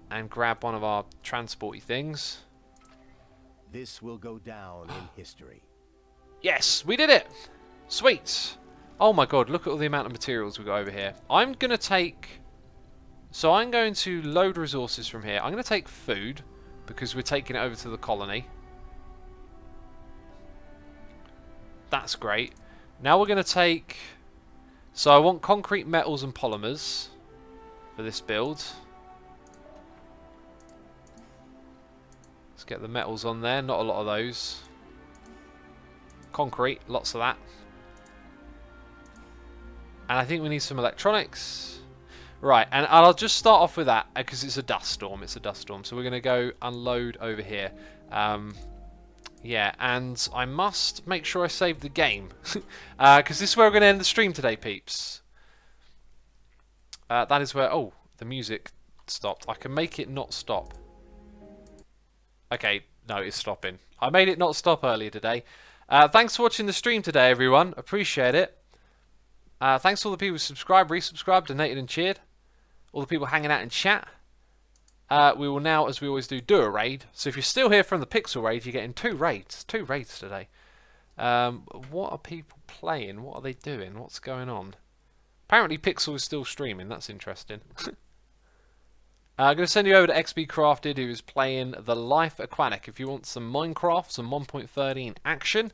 and grab one of our transporty things. This will go down in history. Yes, we did it! Sweet! Oh my god, look at all the amount of materials we got over here. I'm going to take... So I'm going to load resources from here. I'm going to take food, because we're taking it over to the colony. That's great. Now we're going to take... So I want concrete, metals and polymers for this build. Let's get the metals on there. Not a lot of those. Concrete, lots of that. And I think we need some electronics. Right, and I'll just start off with that because it's a dust storm. It's a dust storm. So we're going to go unload over here. Yeah, and I must make sure I save the game. Because this is where we're going to end the stream today, peeps. That is where... Oh, the music stopped. I can make it not stop. Okay, no, it's stopping. I made it not stop earlier today. Thanks for watching the stream today, everyone. Appreciate it. Thanks to all the people who subscribed, resubscribed, donated and cheered. All the people hanging out in chat. We will now, as we always do a raid. So if you're still here from the Pixel Raid, you're getting 2 raids. 2 raids today. What are people playing? What are they doing? What's going on? Apparently Pixel is still streaming. That's interesting. I'm going to send you over to XB Crafted, who is playing The Life Aquatic. If you want some Minecraft, some 1.13 action,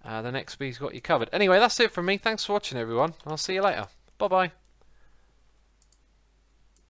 then XB's got you covered. Anyway, that's it from me. Thanks for watching, everyone. I'll see you later. Bye-bye.